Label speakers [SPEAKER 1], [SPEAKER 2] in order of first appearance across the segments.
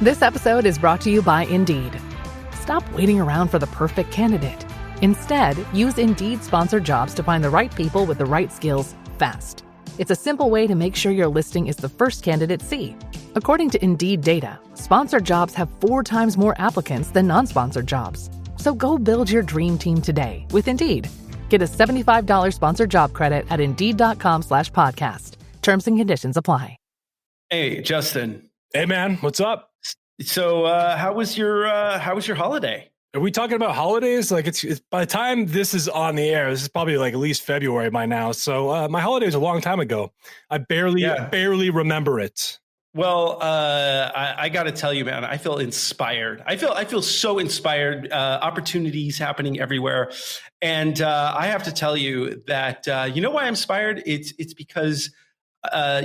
[SPEAKER 1] This episode is brought to you by Indeed. Stop waiting around for the perfect candidate. Instead, use Indeed sponsored jobs to find the right people with the right skills fast. It's a simple way to make sure your listing is the first candidates see. According to Indeed data, sponsored jobs have 4 times more applicants than non-sponsored jobs. So go build your dream team today with Indeed. Get a $75 sponsored job credit at Indeed.com/podcast. Terms and conditions apply.
[SPEAKER 2] Hey, Justin.
[SPEAKER 3] Hey, man. What's up?
[SPEAKER 2] So, how was your holiday?
[SPEAKER 3] Are we talking about holidays? Like it's by the time this is on the air, this is probably like at least February by now. So my holiday was a long time ago. I barely remember it.
[SPEAKER 2] Well, I got to tell you, man, I feel inspired. I feel so inspired. Opportunities happening everywhere, and I have to tell you that you know why I'm inspired? It's because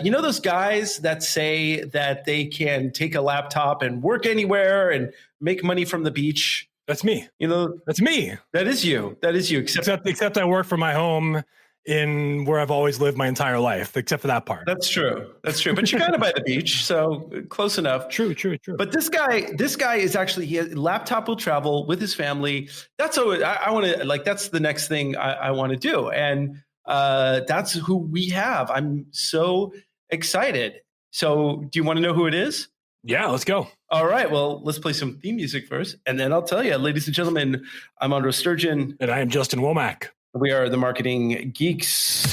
[SPEAKER 2] you know those guys that say that they can take a laptop and work anywhere and make money from the beach.
[SPEAKER 3] That's me.
[SPEAKER 2] You know,
[SPEAKER 3] that's me.
[SPEAKER 2] That is you. That is you.
[SPEAKER 3] Except I work from my home in where I've always lived my entire life, except for that part.
[SPEAKER 2] That's true. That's true. But you're kind of by the beach, so close enough.
[SPEAKER 3] True.
[SPEAKER 2] But this guy is actually, he has laptop will travel with his family. That's what I want to like. That's the next thing I want to do, and that's who we have. I'm so excited. So, do you want to know who it is?
[SPEAKER 3] Yeah, let's go.
[SPEAKER 2] All right. Well, let's play some theme music first, and then I'll tell you, ladies and gentlemen, I'm Andro Sturgeon.
[SPEAKER 3] And I am Justin Womack.
[SPEAKER 2] We are the Marketing Geeks.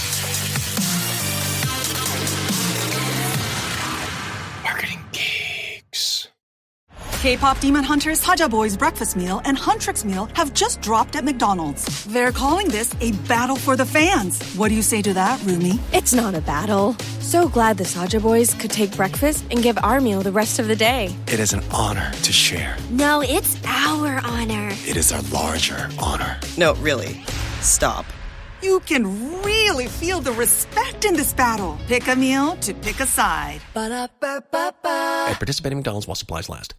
[SPEAKER 3] Marketing Geeks.
[SPEAKER 4] K-pop Demon Hunters, Haja Boy's breakfast meal and Huntrix meal have just dropped at McDonald's. They're calling this a battle for the fans. What do you say to that, Rumi?
[SPEAKER 5] It's not a battle. So glad the Saja boys could take breakfast and give our meal the rest of the day.
[SPEAKER 6] It is an honor to share.
[SPEAKER 7] No, it's our honor.
[SPEAKER 6] It is our larger honor.
[SPEAKER 8] No, really. Stop.
[SPEAKER 4] You can really feel the respect in this battle. Pick a meal to pick a side.
[SPEAKER 6] Ba-da-ba-ba-ba. At participating McDonald's while supplies last.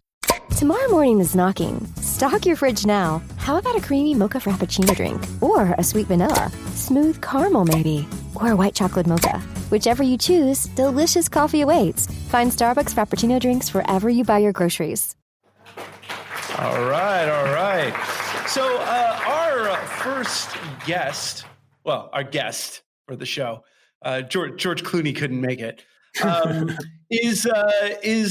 [SPEAKER 9] Tomorrow morning is knocking. Stock your fridge now. How about a creamy mocha frappuccino drink? Or a sweet vanilla? Smooth caramel, maybe? Or a white chocolate mocha? Whichever you choose, delicious coffee awaits. Find Starbucks Frappuccino drinks wherever you buy your groceries.
[SPEAKER 2] All right. So our first guest, well, our guest for the show, George Clooney couldn't make it, is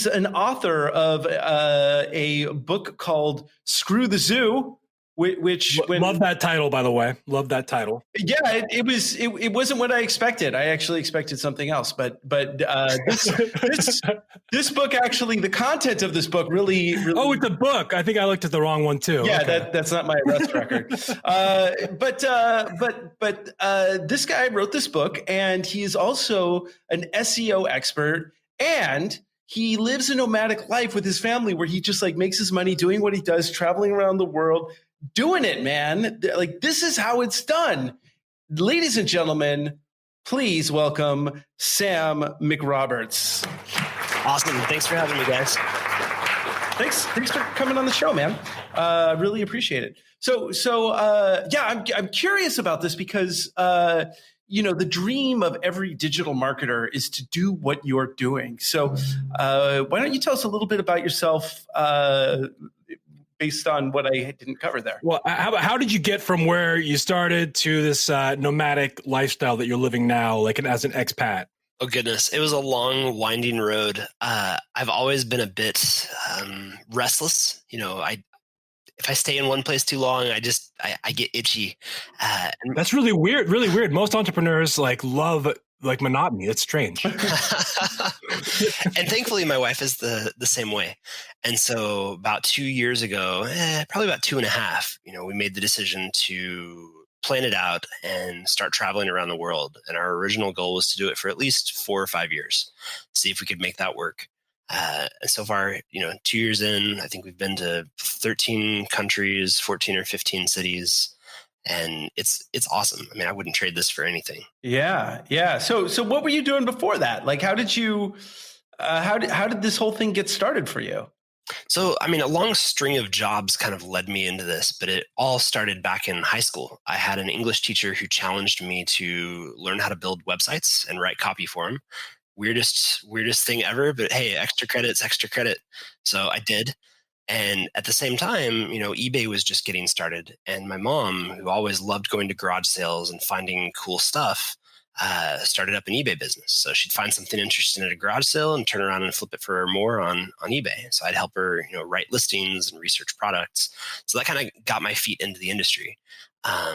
[SPEAKER 2] an author of a book called Screw the Zoo, which
[SPEAKER 3] love that title, by the way. Love that title.
[SPEAKER 2] Yeah, it wasn't what I expected. I actually expected something else, but this book actually, the content of this book really.
[SPEAKER 3] Oh, it's a book. I think I looked at the wrong one too.
[SPEAKER 2] Yeah,
[SPEAKER 3] okay.
[SPEAKER 2] that's not my arrest record. But this guy wrote this book, and he's also an SEO expert, and he lives a nomadic life with his family where he just like makes his money doing what he does, traveling around the world, doing it, man. Like, this is how it's done. Ladies and gentlemen, please welcome Sam McRoberts.
[SPEAKER 10] Awesome. Thanks for having me, guys.
[SPEAKER 2] Thanks for coming on the show, man. Really appreciate it. So I'm curious about this because the dream of every digital marketer is to do what you're doing. So why don't you tell us a little bit about yourself based on what I didn't cover there?
[SPEAKER 3] Well, how did you get from where you started to this nomadic lifestyle that you're living now, like as an expat?
[SPEAKER 10] Oh, goodness. It was a long, winding road. I've always been a bit restless. If I stay in one place too long, I get itchy. And
[SPEAKER 3] that's really weird. Really weird. Most entrepreneurs love monotony. It's strange.
[SPEAKER 10] And thankfully, my wife is the same way. And so about 2 years ago, probably about 2.5, we made the decision to plan it out and start traveling around the world. And our original goal was to do it for at least 4 or 5 years, see if we could make that work. And so far, 2 years in, I think we've been to 13 countries, 14 or 15 cities, and it's awesome. I mean, I wouldn't trade this for anything.
[SPEAKER 2] Yeah. So what were you doing before that? Like, how did you, how did this whole thing get started for you?
[SPEAKER 10] So, I mean, a long string of jobs kind of led me into this, but it all started back in high school. I had an English teacher who challenged me to learn how to build websites and write copy for him. weirdest thing ever, but hey, extra credit's extra credit. So I did. And at the same time, eBay was just getting started. And my mom, who always loved going to garage sales and finding cool stuff, started up an eBay business. So she'd find something interesting at a garage sale and turn around and flip it for more on eBay. So I'd help her, write listings and research products. So that kind of got my feet into the industry.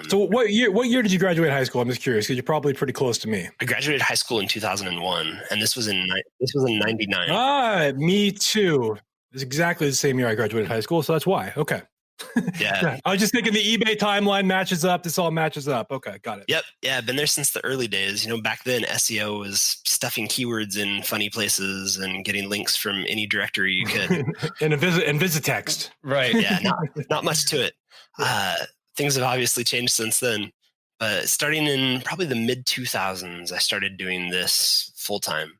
[SPEAKER 3] So what year did you graduate high school? I'm just curious because you're probably pretty close to me.
[SPEAKER 10] I graduated high school in 2001, and this was in 99.
[SPEAKER 3] Ah, me too. It's exactly the same year I graduated high school, so that's why. Okay.
[SPEAKER 10] Yeah.
[SPEAKER 3] I was just thinking the eBay timeline matches up. This all matches up. Okay, got it.
[SPEAKER 10] Yep. Yeah, I've been there since the early days. Back then SEO was stuffing keywords in funny places and getting links from any directory you could.
[SPEAKER 3] and visit text.
[SPEAKER 2] Right.
[SPEAKER 10] Yeah, not much to it. Things have obviously changed since then. But starting in probably the mid 2000s, I started doing this full time.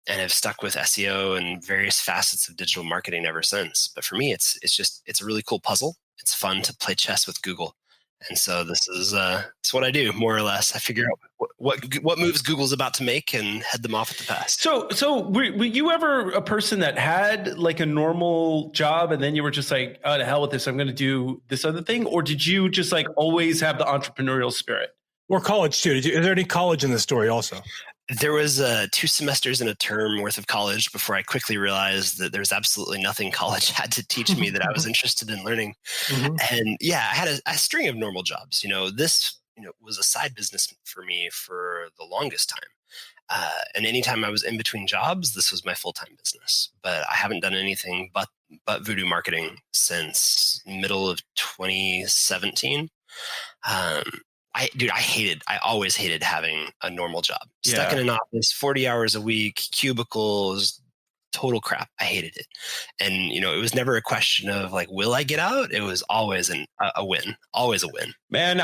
[SPEAKER 10] And have stuck with SEO and various facets of digital marketing ever since. But for me, it's a really cool puzzle. It's fun to play chess with Google. And so this is it's what I do, more or less. I figure out what moves Google's about to make and head them off at the pass.
[SPEAKER 2] So were you ever a person that had like a normal job and then you were just like, oh, to hell with this, I'm going to do this other thing? Or did you just like always have the entrepreneurial spirit?
[SPEAKER 3] Or college too? Is there any college in the story also?
[SPEAKER 10] There was 2 semesters and a term worth of college before I quickly realized that there's absolutely nothing college had to teach me that I was interested in learning. Mm-hmm. And yeah, I had a string of normal jobs. This was a side business for me for the longest time. And anytime I was in between jobs, this was my full-time business. But I haven't done anything but VUDU Marketing since middle of 2017. I always hated having a normal job. Stuck in an office, 40 hours a week, cubicles, total crap. I hated it. And, it was never a question of like, will I get out? It was always a win, always a win.
[SPEAKER 2] Man,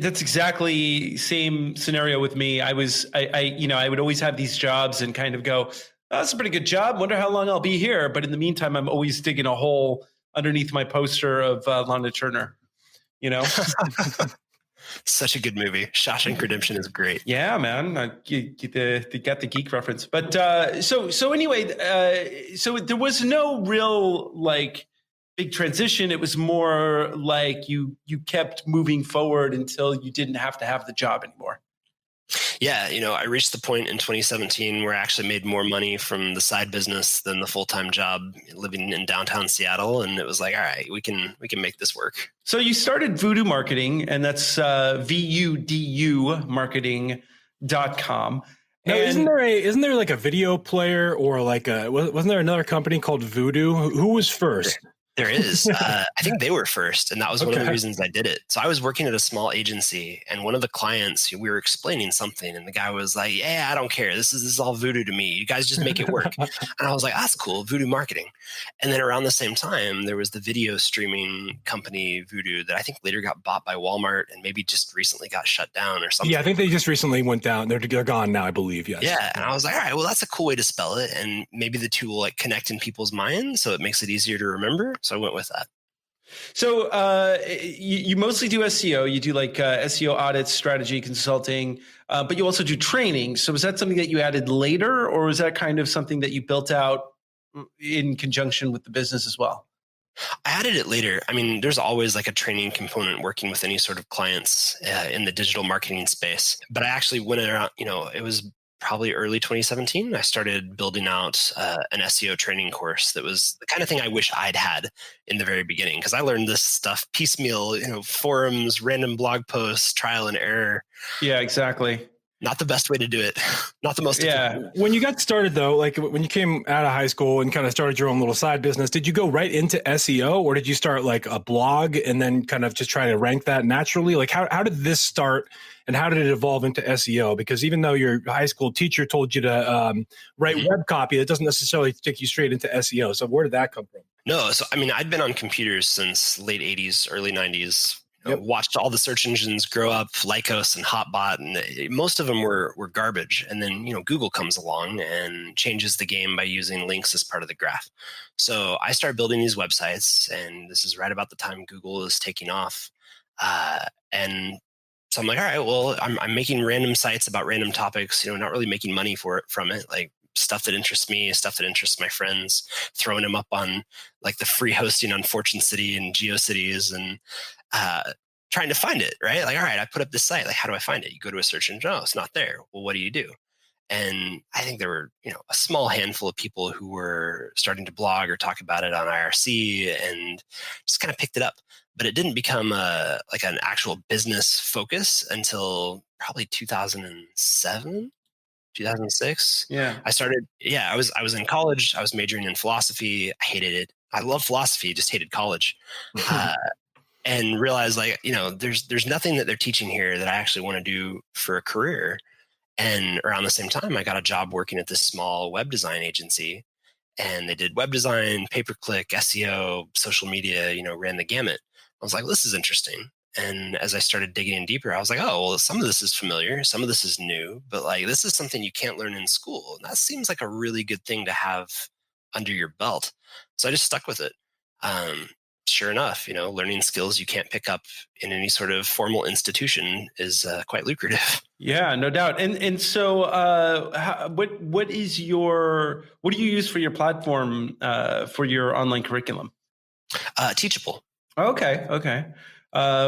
[SPEAKER 2] that's exactly same scenario with me. I would always have these jobs and kind of go, oh, that's a pretty good job. Wonder how long I'll be here. But in the meantime, I'm always digging a hole underneath my poster of Lana Turner,
[SPEAKER 10] Such a good movie. Shawshank Redemption is great.
[SPEAKER 2] Yeah, man. You got the geek reference. But so anyway, so there was no real like big transition. It was more like you kept moving forward until you didn't have to have the job anymore.
[SPEAKER 10] Yeah, I reached the point in 2017 where I actually made more money from the side business than the full-time job living in downtown Seattle. And it was like, all right, we can make this work.
[SPEAKER 2] So you started VUDU Marketing, and that's VUDU Marketing.com.
[SPEAKER 3] Now, isn't there like a video player or like wasn't there another company called VUDU? Who was first?
[SPEAKER 10] There is. I think they were first, and that was one of the reasons I did it. So I was working at a small agency, and one of the clients, we were explaining something, and the guy was like, "Yeah, I don't care. This is all voodoo to me. You guys just make it work." And I was like, "That's cool, VUDU Marketing." And then around the same time, there was the video streaming company VUDU that I think later got bought by Walmart and maybe just recently got shut down or something.
[SPEAKER 3] Yeah, I think they just recently went down. They're gone now, I believe. Yes.
[SPEAKER 10] Yeah, and I was like, all right, well, that's a cool way to spell it, and maybe the two will like connect in people's minds, so it makes it easier to remember. So I went with that.
[SPEAKER 2] So you mostly do SEO. You do like SEO audits, strategy consulting, but you also do training. So is that something that you added later, or is that kind of something that you built out in conjunction with the business as well?
[SPEAKER 10] I added it later. I mean, there's always like a training component working with any sort of clients in the digital marketing space. But I actually went around, it was probably early 2017, I started building out an SEO training course that was the kind of thing I wish I'd had in the very beginning, because I learned this stuff piecemeal, forums, random blog posts, trial and error.
[SPEAKER 2] Yeah, exactly.
[SPEAKER 10] Not the best way to do it. Not the most.
[SPEAKER 3] Yeah. When you got started though, like when you came out of high school and kind of started your own little side business, did you go right into SEO, or did you start like a blog and then kind of just try to rank that naturally? Like how did this start and how did it evolve into SEO? Because even though your high school teacher told you to write web copy, it doesn't necessarily take you straight into SEO. So where did that come from?
[SPEAKER 10] No. So, I mean, I'd been on computers since late 80s, early 90s. Watched all the search engines grow up, Lycos and Hotbot, and most of them were garbage. And then, Google comes along and changes the game by using links as part of the graph. So I started building these websites, and this is right about the time Google is taking off. And So I'm like, all right, well, I'm making random sites about random topics, not really making money from it, like stuff that interests me, stuff that interests my friends, throwing them up on like the free hosting on Fortune City and GeoCities and trying to find it, right? Like, all right, I put up this site. Like, how do I find it? You go to a search engine. Oh, it's not there. Well, what do you do? And I think there were, a small handful of people who were starting to blog or talk about it on IRC and just kind of picked it up. But it didn't become like an actual business focus until probably 2007, 2006.
[SPEAKER 2] Yeah.
[SPEAKER 10] I was in college. I was majoring in philosophy. I hated it. I love philosophy, just hated college. And realized there's nothing that they're teaching here that I actually want to do for a career. And around the same time, I got a job working at this small web design agency, and they did web design, pay-per-click, SEO, social media, ran the gamut. I was like, this is interesting. And as I started digging in deeper, I was like, oh, well, some of this is familiar. Some of this is new, but like, this is something you can't learn in school. And that seems like a really good thing to have under your belt. So I just stuck with it. Sure enough, learning skills you can't pick up in any sort of formal institution is quite lucrative.
[SPEAKER 2] Yeah, no doubt. And so, what do you use for your platform for your online curriculum?
[SPEAKER 10] Teachable.
[SPEAKER 2] Okay.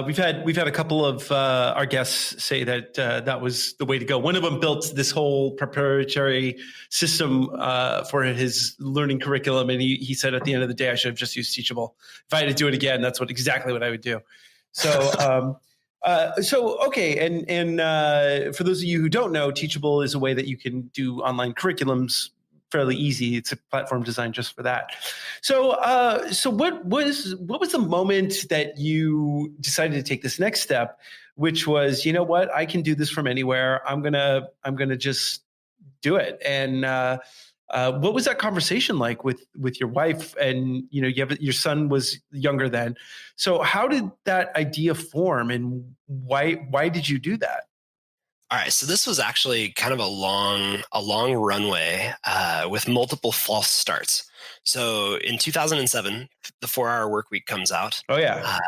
[SPEAKER 2] We've had a couple of our guests say that that was the way to go. One of them built this whole proprietary system for his learning curriculum, and he said at the end of the day, I should have just used Teachable. If I had to do it again, that's exactly what I would do. So, okay, and for those of you who don't know, Teachable is a way that you can do online curriculums fairly easy. It's a platform designed just for that. So what was the moment that you decided to take this next step, which was, what, I can do this from anywhere. I'm gonna just do it. And what was that conversation like with your wife? And your son was younger then. So how did that idea form, and why did you do that?
[SPEAKER 10] All right, so this was actually kind of a long runway with multiple false starts. So in 2007, the 4-Hour Workweek comes out.
[SPEAKER 2] Oh yeah,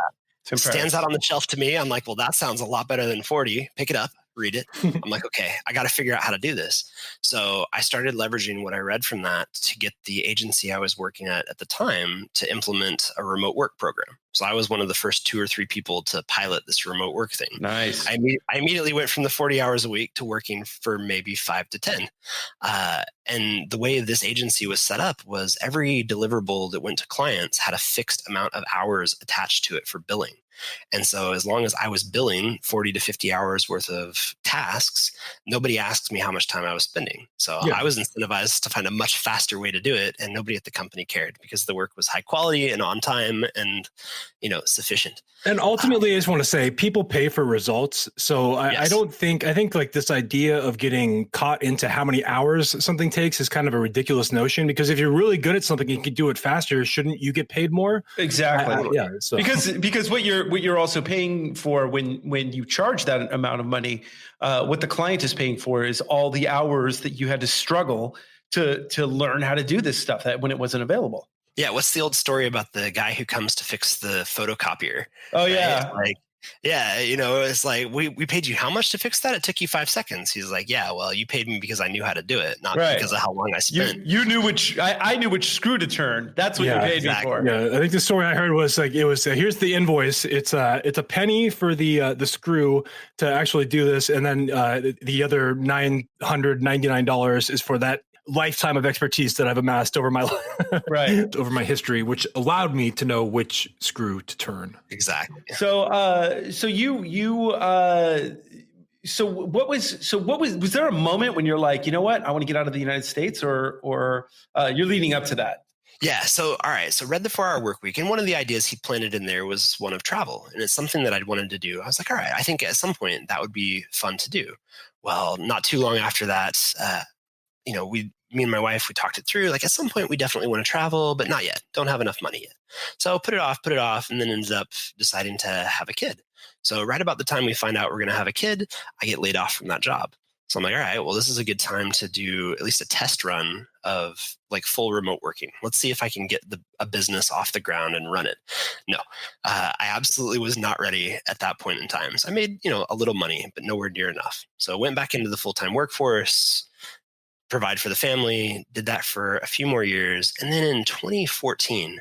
[SPEAKER 10] stands out on the shelf to me. I'm like, well, that sounds a lot better than 40. Pick it up, read it. I'm like, okay, I got to figure out how to do this. So I started leveraging what I read from that to get the agency I was working at the time to implement a remote work program. So I was one of the first 2 or 3 people to pilot this remote work thing.
[SPEAKER 2] Nice.
[SPEAKER 10] I immediately went from the 40 hours a week to working for maybe 5 to 10. And the way this agency was set up was every deliverable that went to clients had a fixed amount of hours attached to it for billing. And so as long as I was billing 40 to 50 hours worth of tasks, nobody asked me how much time I was spending. So I was incentivized to find a much faster way to do it. And nobody at the company cared because the work was high quality and on time and, sufficient.
[SPEAKER 3] And ultimately, I just want to say people pay for results. So I think like this idea of getting caught into how many hours something takes is kind of a ridiculous notion, because if you're really good at something and you can do it faster, shouldn't you get paid more?
[SPEAKER 2] Exactly.
[SPEAKER 3] So.
[SPEAKER 2] Because what you're also paying for when you charge that amount of money, what the client is paying for is all the hours that you had to struggle to learn how to do this stuff that when it wasn't available.
[SPEAKER 10] Yeah, what's the old story about the guy who comes to fix the photocopier?
[SPEAKER 2] Oh, yeah.
[SPEAKER 10] Right? It's like, we paid you how much to fix that? It took you 5 seconds. He's like, yeah, well, you paid me because I knew how to do it, not because of how long I spent.
[SPEAKER 2] You knew I knew which screw to turn. That's what you paid me for.
[SPEAKER 3] Yeah, I think the story I heard was like, it was here's the invoice. It's a penny for the screw to actually do this, and then the other $999 is for that lifetime of expertise that I've amassed over my over my history, which allowed me to know which screw to turn.
[SPEAKER 10] Exactly.
[SPEAKER 2] So was there a moment when you're like, you know what, I want to get out of the United States, or you're leading up to that?
[SPEAKER 10] Yeah. So, all right. So read the 4-Hour Workweek. And one of the ideas he planted in there was one of travel. And it's something that I'd wanted to do. I was like, all right, I think at some point that would be fun to do. Well, not too long after that, me and my wife, we talked it through. Like at some point we definitely want to travel, but not yet. Don't have enough money yet. So put it off, and then ended up deciding to have a kid. So right about the time we find out we're going to have a kid, I get laid off from that job. So I'm like, all right, well, this is a good time to do at least a test run of like full remote working. Let's see if I can get a business off the ground and run it. No, I absolutely was not ready at that point in time. So I made, a little money, but nowhere near enough. So I went back into the full-time workforce, provide for the family, did that for a few more years. And then in 2014,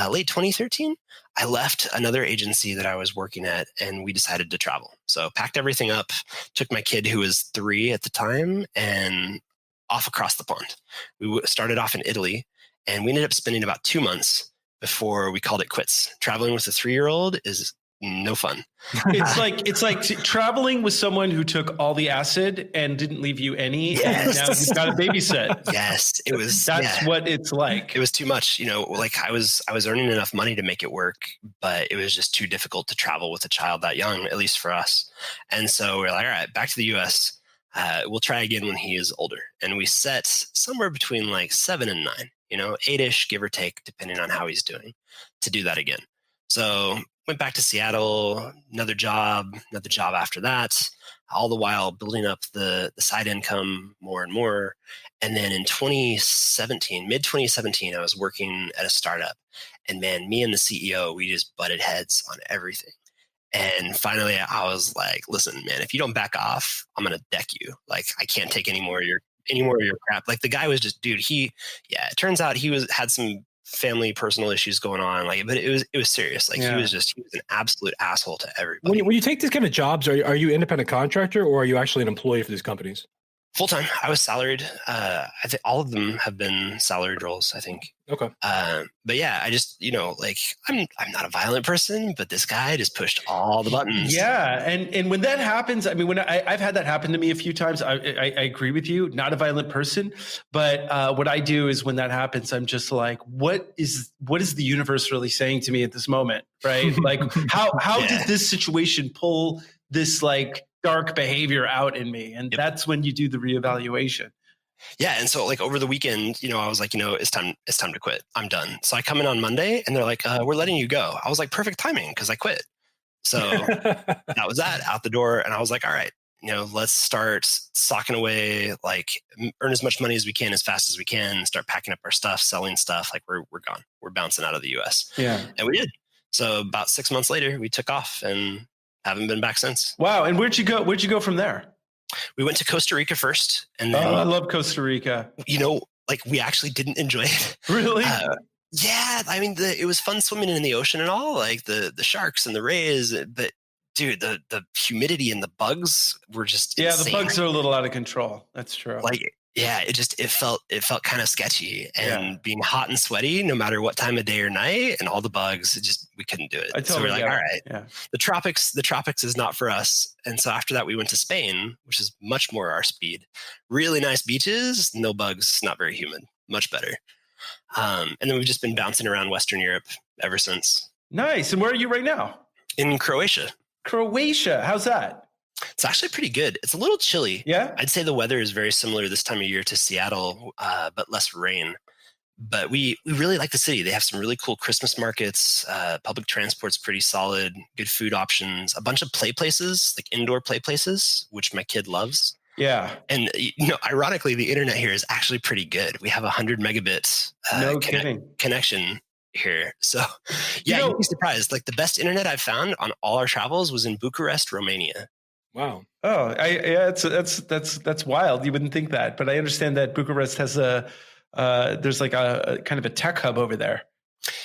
[SPEAKER 10] late 2013, I left another agency that I was working at and we decided to travel. So packed everything up, took my kid who was 3 at the time and off across the pond. We started off in Italy and we ended up spending about 2 months before we called it quits. Traveling with a 3-year-old is no fun.
[SPEAKER 2] It's like traveling with someone who took all the acid and didn't leave you any. Yes. And now you've got to babysit.
[SPEAKER 10] Yes, it was.
[SPEAKER 2] That's what it's like.
[SPEAKER 10] It was too much. Like I was earning enough money to make it work, but it was just too difficult to travel with a child that young, at least for us. And so we're like, all right, back to the US. We'll try again when he is older. And we set somewhere between like 7 and 9, 8-ish, give or take, depending on how he's doing, to do that again. So went back to Seattle, another job after that, all the while building up the side income more and more. And then in mid 2017, I was working at a startup. And man, me and the CEO, we just butted heads on everything. And finally, I was like, listen, man, if you don't back off, I'm going to deck you. Like, I can't take any more of your crap. Like the guy was just, dude, it turns out he had some family personal issues going on, but it was serious. Like he was an absolute asshole to everybody.
[SPEAKER 3] When you take these kind of jobs, are you independent contractor or are you actually an employee for these companies?
[SPEAKER 10] Full-time. I was salaried. I think all of them have been salaried roles, I think.
[SPEAKER 3] Okay.
[SPEAKER 10] But yeah, I just, I'm not a violent person, but this guy just pushed all the buttons.
[SPEAKER 2] Yeah. And when that happens, I mean, when I've had that happen to me a few times, I agree with you, not a violent person, but what I do is when that happens, I'm just like, what is the universe really saying to me at this moment? Right. Like how did this situation pull this like dark behavior out in me? And that's when you do the reevaluation.
[SPEAKER 10] Yeah. And so like over the weekend, I was like, it's time to quit. I'm done. So I come in on Monday and they're like, we're letting you go. I was like, perfect timing because I quit. So that was that, out the door. And I was like, all right, let's start socking away, like earn as much money as we can, as fast as we can, start packing up our stuff, selling stuff. Like we're gone. We're bouncing out of the US.
[SPEAKER 2] Yeah.
[SPEAKER 10] And we did. So about 6 months later, we took off and haven't been back since.
[SPEAKER 2] Wow. And where'd you go from there?
[SPEAKER 10] We went to Costa Rica first. And then,
[SPEAKER 2] I love Costa Rica.
[SPEAKER 10] We actually didn't enjoy it.
[SPEAKER 2] Really?
[SPEAKER 10] Yeah. I mean, it was fun swimming in the ocean and all, like the sharks and the rays. But dude, the humidity and the bugs were just insane.
[SPEAKER 2] The bugs are a little out of control. That's true.
[SPEAKER 10] It felt kind of sketchy, and being hot and sweaty, no matter what time of day or night, and all the bugs, we couldn't do it. So we're like, all right, the tropics is not for us. And so after that, we went to Spain, which is much more our speed. Really nice beaches, no bugs, not very humid, much better. And then we've just been bouncing around Western Europe ever since.
[SPEAKER 2] Nice. And where are you right now?
[SPEAKER 10] In Croatia.
[SPEAKER 2] Croatia. How's that?
[SPEAKER 10] It's actually pretty good. It's a little chilly.
[SPEAKER 2] Yeah.
[SPEAKER 10] I'd say the weather is very similar this time of year to Seattle, but less rain. But we really like the city. They have some really cool Christmas markets. Public transport's pretty solid. Good food options. A bunch of play places, like indoor play places, which my kid loves.
[SPEAKER 2] Yeah.
[SPEAKER 10] And ironically, the internet here is actually pretty good. We have 100 megabits connection here. So you'd be surprised. Like the best internet I've found on all our travels was in Bucharest, Romania.
[SPEAKER 3] Wow.
[SPEAKER 2] Oh, that's wild. You wouldn't think that, but I understand that Bucharest has there's like a kind of a tech hub over there.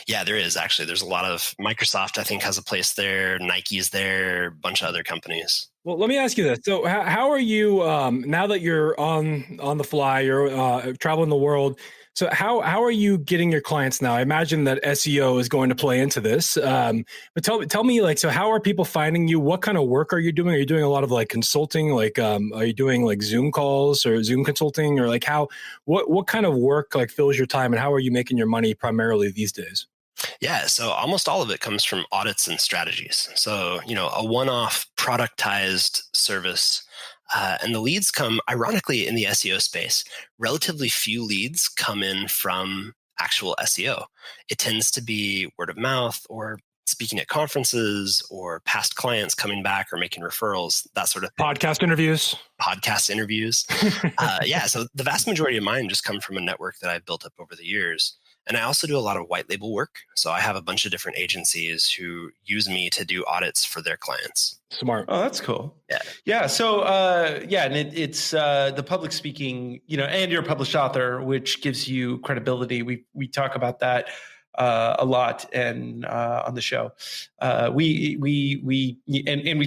[SPEAKER 10] Yeah, there is actually. There's a lot of Microsoft, I think, has a place there. Nike's there, a bunch of other companies.
[SPEAKER 3] Well, let me ask you this. So how are you, now that you're on the fly, you're traveling the world, so how are you getting your clients now? I imagine that SEO is going to play into this. But tell me, like, so how are people finding you? What kind of work are you doing? Are you doing a lot of like consulting? Like, are you doing like Zoom calls or Zoom consulting, or like what kind of work like fills your time, and how are you making your money primarily these days?
[SPEAKER 10] Yeah, so almost all of it comes from audits and strategies. So, a one-off productized service. And the leads come, ironically, in the SEO space. Relatively few leads come in from actual SEO. It tends to be word of mouth or speaking at conferences or past clients coming back or making referrals, that sort of thing.
[SPEAKER 3] Podcast interviews.
[SPEAKER 10] Yeah. So the vast majority of mine just come from a network that I've built up over the years. And I also do a lot of white label work. So I have a bunch of different agencies who use me to do audits for their clients.
[SPEAKER 3] Smart.
[SPEAKER 2] Oh, that's cool.
[SPEAKER 10] Yeah.
[SPEAKER 2] Yeah. So, and it's the public speaking, and you're a published author, which gives you credibility. We talk about that a lot and on the show. We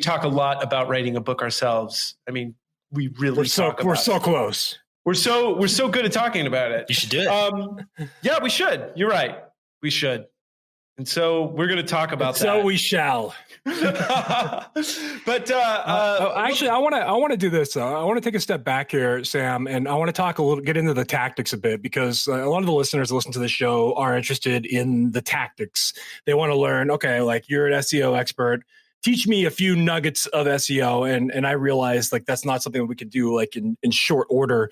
[SPEAKER 2] talk a lot about writing a book ourselves. I mean, we really
[SPEAKER 3] we're so close.
[SPEAKER 2] We're so good at talking about it.
[SPEAKER 10] You should do it.
[SPEAKER 2] Yeah, we should. You're right. We should. And so we're going to talk about that.
[SPEAKER 3] So we shall.
[SPEAKER 2] But
[SPEAKER 3] actually, I want to do this. I want to take a step back here, Sam, and I want to get into the tactics a bit, because a lot of the listeners who listen to the show are interested in the tactics. They want to learn, okay, like you're an SEO expert. Teach me a few nuggets of SEO. And I realized like that's not something that we could do like in short order.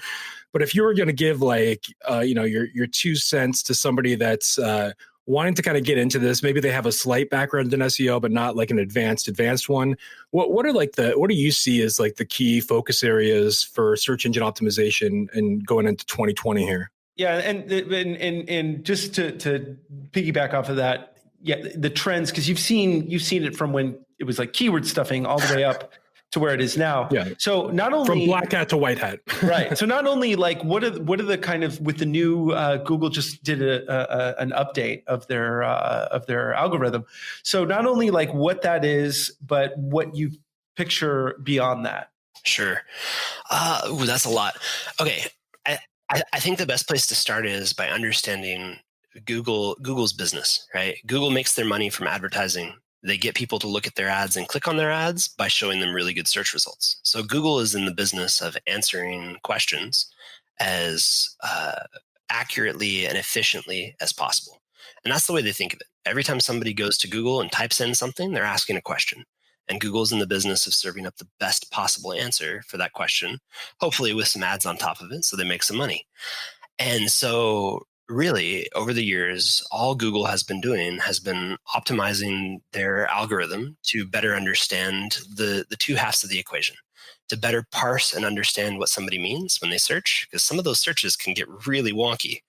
[SPEAKER 3] But if you were going to give like, your 2 cents to somebody that's wanting to kind of get into this, maybe they have a slight background in SEO, but not like an advanced one. What do you see as like the key focus areas for search engine optimization and going into 2020 here?
[SPEAKER 2] Yeah. And just to piggyback off of that, yeah, the trends, because you've seen it from when it was like keyword stuffing all the way up to where it is now.
[SPEAKER 3] Yeah.
[SPEAKER 2] So not only
[SPEAKER 3] from black hat to white hat,
[SPEAKER 2] right. So not only like what are the kind of, with the new Google just did an update of their algorithm. So not only like what that is, but what you picture beyond that.
[SPEAKER 10] Sure. That's a lot. Okay. I think the best place to start is by understanding Google's business, right? Google makes their money from advertising. They get people to look at their ads and click on their ads by showing them really good search results. So Google is in the business of answering questions as accurately and efficiently as possible. And that's the way they think of it. Every time somebody goes to Google and types in something, they're asking a question. And Google's in the business of serving up the best possible answer for that question, hopefully with some ads on top of it so they make some money. And so really, over the years, all Google has been doing has been optimizing their algorithm to better understand the two halves of the equation, to better parse and understand what somebody means when they search, because some of those searches can get really wonky,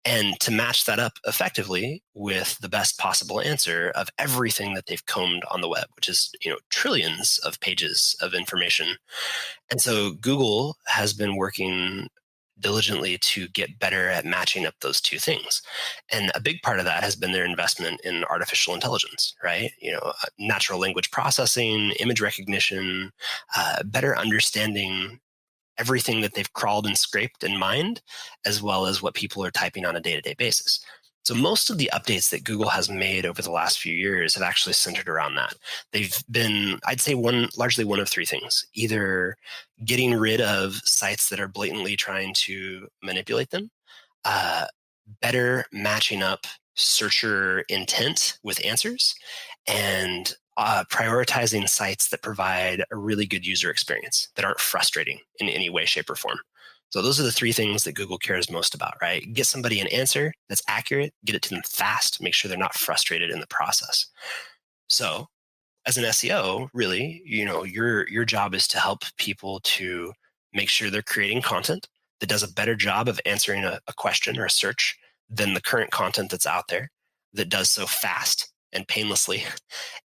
[SPEAKER 10] and to match that up effectively with the best possible answer of everything that they've combed on the web, which is, trillions of pages of information. And so Google has been working diligently to get better at matching up those two things. And a big part of that has been their investment in artificial intelligence, right? Natural language processing, image recognition, better understanding everything that they've crawled and scraped and mined, as well as what people are typing on a day-to-day basis. So most of the updates that Google has made over the last few years have actually centered around that. They've been, I'd say, largely one of three things: either getting rid of sites that are blatantly trying to manipulate them, better matching up searcher intent with answers, and prioritizing sites that provide a really good user experience that aren't frustrating in any way, shape, or form. So those are the three things that Google cares most about, right? Get somebody an answer that's accurate, get it to them fast, make sure they're not frustrated in the process. So as an SEO, really, your job is to help people to make sure they're creating content that does a better job of answering a question or a search than the current content that's out there, that does so fast and painlessly,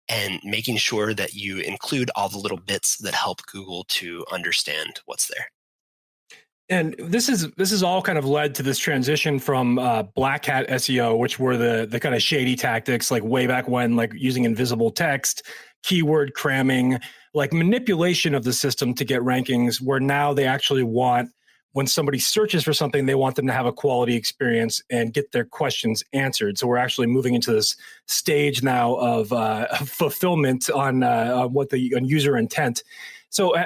[SPEAKER 10] and making sure that you include all the little bits that help Google to understand what's there.
[SPEAKER 3] And this is all kind of led to this transition from black hat SEO, which were the kind of shady tactics, like way back when, like using invisible text, keyword cramming, like manipulation of the system to get rankings, where now they actually want, when somebody searches for something, they want them to have a quality experience and get their questions answered. So we're actually moving into this stage now of fulfillment on user intent. So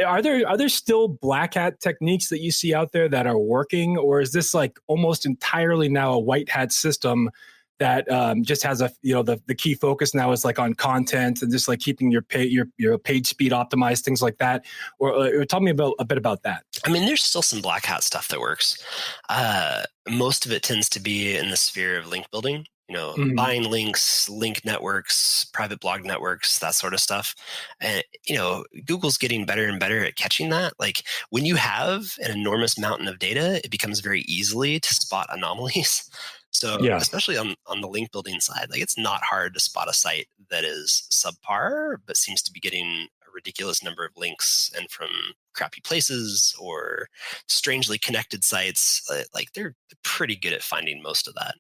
[SPEAKER 3] are there still black hat techniques that you see out there that are working, or is this like almost entirely now a white hat system that just has the key focus now is like on content and just like keeping your page speed optimized, things like that? Or tell me a bit about that.
[SPEAKER 10] I mean, there's still some black hat stuff that works. Most of it tends to be in the sphere of link building. buying links, link networks, private blog networks, that sort of stuff. And, Google's getting better and better at catching that. Like when you have an enormous mountain of data, it becomes very easily to spot anomalies. So especially on the link building side, like it's not hard to spot a site that is subpar, but seems to be getting a ridiculous number of links and from crappy places or strangely connected sites. Like they're pretty good at finding most of that.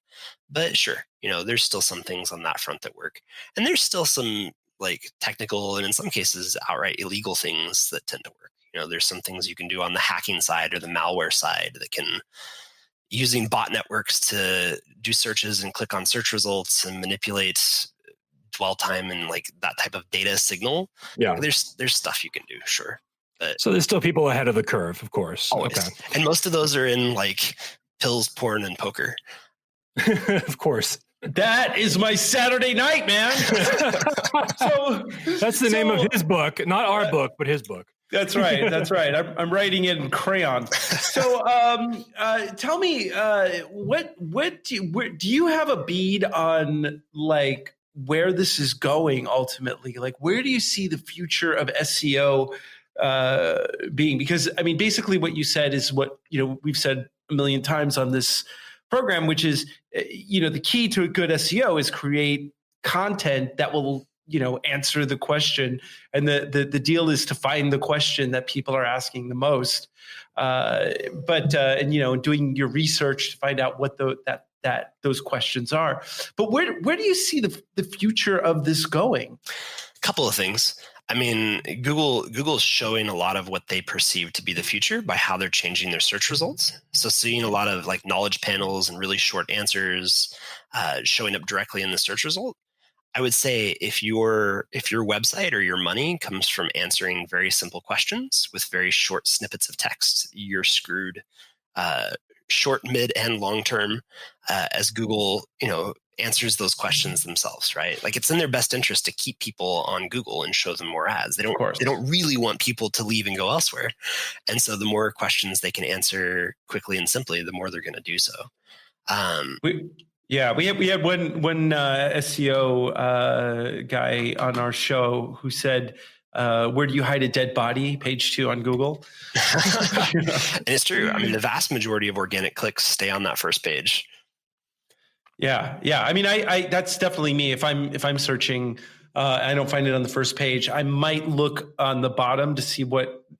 [SPEAKER 10] But sure, there's still some things on that front that work. And there's still some like technical and in some cases outright illegal things that tend to work. There's some things you can do on the hacking side or the malware side that can, using bot networks to do searches and click on search results and manipulate dwell time and like that type of data signal.
[SPEAKER 3] Yeah.
[SPEAKER 10] There's stuff you can do, sure. But
[SPEAKER 3] so there's still people ahead of the curve, of course.
[SPEAKER 10] Always. Okay. And most of those are in like pills, porn, and poker.
[SPEAKER 3] Of course.
[SPEAKER 2] That is my Saturday night, man.
[SPEAKER 3] That's the name of his book, not our book, but his book.
[SPEAKER 2] That's right. That's right. I'm writing it in crayon. So, tell me, do you have a bead on like where this is going ultimately? Like, where do you see the future of SEO being? Because I mean, basically, what you said is what we've said a million times on this program, which is the key to a good SEO is create content that will answer the question. And the deal is to find the question that people are asking the most. Doing your research to find out what those questions are. But where do you see the future of this going?
[SPEAKER 10] A couple of things. I mean, Google's showing a lot of what they perceive to be the future by how they're changing their search results. So seeing a lot of like knowledge panels and really short answers showing up directly in the search result. I would say if your website or your money comes from answering very simple questions with very short snippets of text, you're screwed short, mid, and long term as Google, answers those questions themselves, right? Like it's in their best interest to keep people on Google and show them more ads. They don't really want people to leave and go elsewhere. And so the more questions they can answer quickly and simply, the more they're going to do so.
[SPEAKER 2] We had one SEO guy on our show who said, "Where do you hide a dead body?" Page 2 on Google.
[SPEAKER 10] And it's true. I mean, the vast majority of organic clicks stay on that first page.
[SPEAKER 2] Yeah. I mean, I that's definitely me. If I'm searching, I don't find it on the first page. I might look on the bottom to see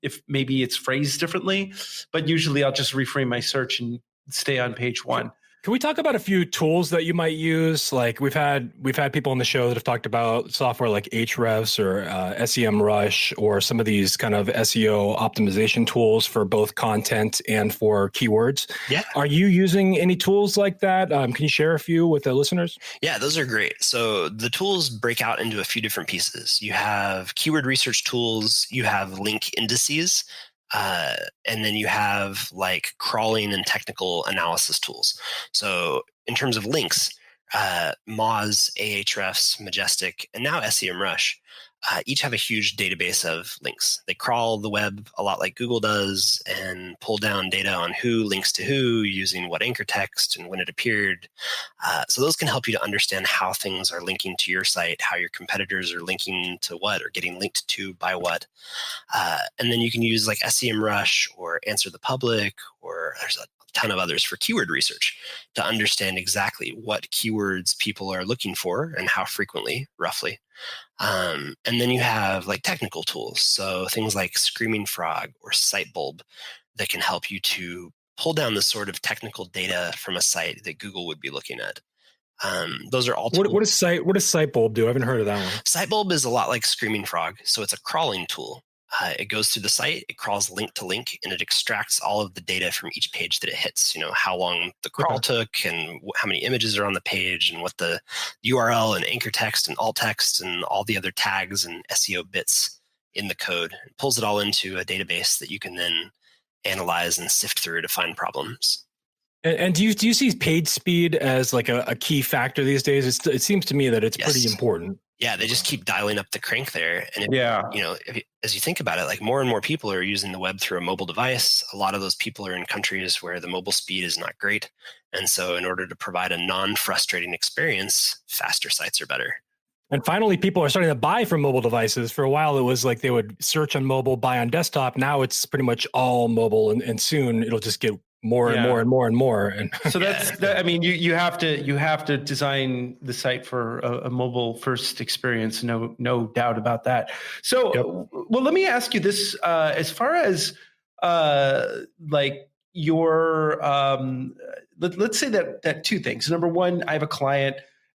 [SPEAKER 2] if maybe it's phrased differently, but usually I'll just reframe my search and stay on page 1.
[SPEAKER 3] Can we talk about a few tools that you might use? Like we've had people on the show that have talked about software like Ahrefs or SEMrush or some of these kind of SEO optimization tools for both content and for keywords.
[SPEAKER 10] Yeah.
[SPEAKER 3] Are you using any tools like that? Can you share a few with the listeners?
[SPEAKER 10] Yeah, those are great. So the tools break out into a few different pieces. You have keyword research tools, you have link indices, and then you have like crawling and technical analysis tools. So in terms of links, Moz, Ahrefs, Majestic, and now SEMrush each have a huge database of links. They crawl the web a lot like Google does and pull down data on who links to who using what anchor text and when it appeared. So those can help you to understand how things are linking to your site, how your competitors are linking to what or getting linked to by what. And then you can use like SEMrush or Answer the Public, or there's a ton of others for keyword research to understand exactly what keywords people are looking for and how frequently, roughly. And then you have like technical tools. So things like Screaming Frog or Sitebulb that can help you to pull down the sort of technical data from a site that Google would be looking at. Those are all tools.
[SPEAKER 3] What does Sitebulb do? I haven't heard of that one.
[SPEAKER 10] Sitebulb is a lot like Screaming Frog. So it's a crawling tool. It goes through the site, it crawls link to link, and it extracts all of the data from each page that it hits. You know, how long the crawl took and how many images are on the page and what the URL and anchor text and alt text and all the other tags and SEO bits in the code. It pulls it all into a database that you can then analyze and sift through to find problems.
[SPEAKER 3] And do you see page speed as like a key factor these days? It seems to me that it's pretty important.
[SPEAKER 10] Yeah, they just keep dialing up the crank there. And as you think about it, like more and more people are using the web through a mobile device. A lot of those people are in countries where the mobile speed is not great. And so in order to provide a non-frustrating experience, faster sites are better.
[SPEAKER 3] And finally, people are starting to buy from mobile devices. For a while, it was like they would search on mobile, buy on desktop. Now it's pretty much all mobile, and soon it'll just get more and more and more and more. And
[SPEAKER 2] so I mean, you have to design the site for a mobile first experience. No doubt about that. So, well, let me ask you this: as far as like your, let's say that two things. Number one, I have a client,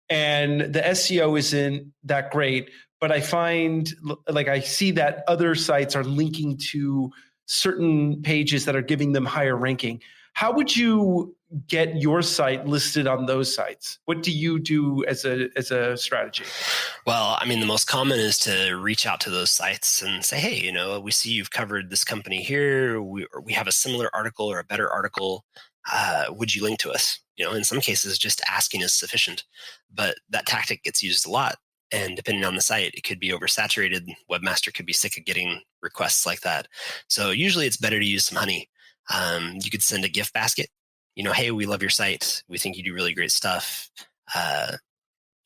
[SPEAKER 2] and the SEO isn't that great, but I find like I see that other sites are linking to certain pages that are giving them higher ranking. How would you get your site listed on those sites? What do you do as a strategy?
[SPEAKER 10] Well, I mean, the most common is to reach out to those sites and say, hey, we see you've covered this company here. We have a similar article or a better article. Would you link to us? In some cases, just asking is sufficient, but that tactic gets used a lot. And depending on the site, it could be oversaturated. Webmaster could be sick of getting requests like that. So usually it's better to use some honey. You could send a gift basket. Hey, we love your site. We think you do really great stuff.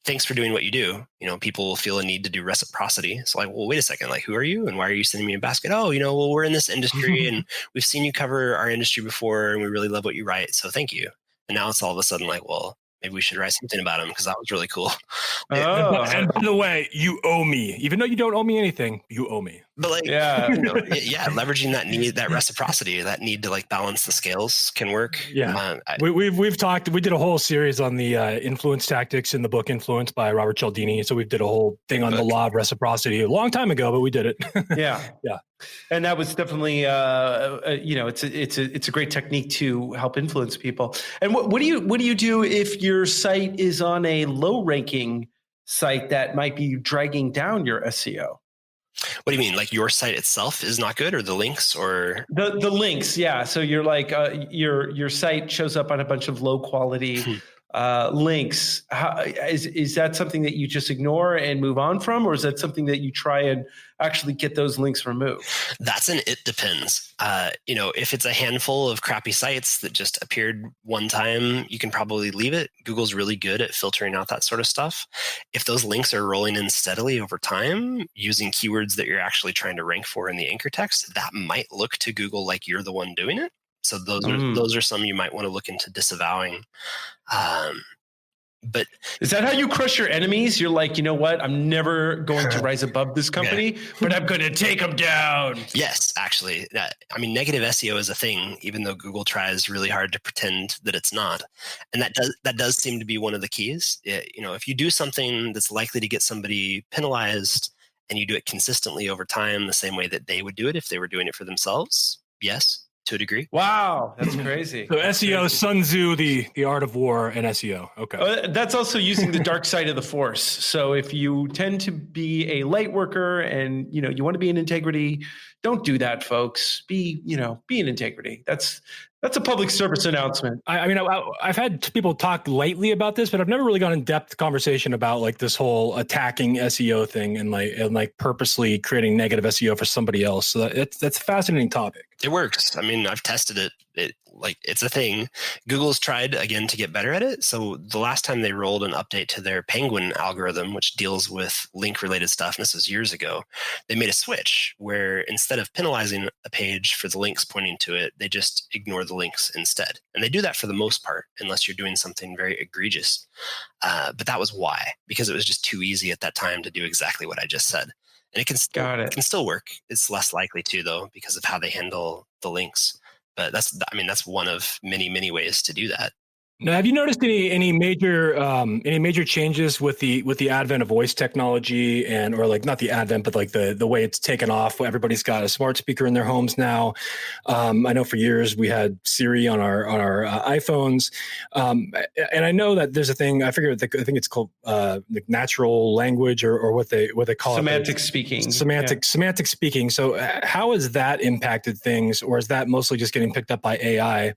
[SPEAKER 10] Thanks for doing what you do. People will feel a need to do reciprocity. So like, well, wait a second, like, who are you? And why are you sending me a basket? Oh, well, we're in this industry and we've seen you cover our industry before and we really love what you write. So thank you. And now it's all of a sudden like, well, maybe we should write something about him because that was really cool.
[SPEAKER 3] And by the way, you owe me. Even though you don't owe me anything, you owe me.
[SPEAKER 10] But like, leveraging that need, that reciprocity, that need to like balance the scales can work.
[SPEAKER 3] Yeah, we've talked. We did a whole series on the influence tactics in the book Influence by Robert Cialdini. So we did a whole thing on the law of reciprocity a long time ago, but we did it.
[SPEAKER 2] Yeah. And that was definitely, it's a great technique to help influence people. And what do you do if your site is on a low ranking site that might be dragging down your SEO?
[SPEAKER 10] What do you mean? Like your site itself is not good, or the links, or
[SPEAKER 2] the links? Yeah. So you're like your site shows up on a bunch of low quality links. Is that something that you just ignore and move on from, or is that something that you try and actually get those links removed?
[SPEAKER 10] That's it depends. If it's a handful of crappy sites that just appeared one time, you can probably leave it. Google's really good at filtering out that sort of stuff. If those links are rolling in steadily over time using keywords that you're actually trying to rank for in the anchor text, that might look to Google like you're the one doing it. So those are some you might want to look into disavowing. But
[SPEAKER 2] is that how you crush your enemies? You're like, you know what? I'm never going to rise above this company, but I'm going to take them down.
[SPEAKER 10] Yes, actually. I mean, negative SEO is a thing, even though Google tries really hard to pretend that it's not. And that does seem to be one of the keys. If you do something that's likely to get somebody penalized and you do it consistently over time, the same way that they would do it if they were doing it for themselves, yes, to a degree.
[SPEAKER 2] Wow, that's crazy.
[SPEAKER 3] So SEO, Sun Tzu, the art of war, and SEO. Okay.
[SPEAKER 2] That's also using the dark side of the force. So if you tend to be a light worker and you want to be in integrity, don't do that, folks. Be in integrity. That's a public service announcement.
[SPEAKER 3] I've had people talk lately about this, but I've never really gone in depth conversation about like this whole attacking SEO thing and like purposely creating negative SEO for somebody else. So that's a fascinating topic.
[SPEAKER 10] It works. I mean, I've tested it. It's a thing. Google's tried again to get better at it. So the last time they rolled an update to their Penguin algorithm, which deals with link related stuff, and this was years ago, they made a switch where instead of penalizing a page for the links pointing to it, they just ignore the links instead. And they do that for the most part, unless you're doing something very egregious. But that was why, because it was just too easy at that time to do exactly what I just said. And it can still work. It's less likely to, though, because of how they handle the links. But that's one of many, many ways to do that.
[SPEAKER 3] Now, have you noticed any major changes with the advent of voice technology or like not the advent, but like the way it's taken off? Everybody's got a smart speaker in their homes now. I know for years we had Siri on our iPhones, and I know that there's a thing. I think it's called like natural language or what they call
[SPEAKER 2] semantic speaking.
[SPEAKER 3] Semantic speaking. So how has that impacted things, or is that mostly just getting picked up by AI?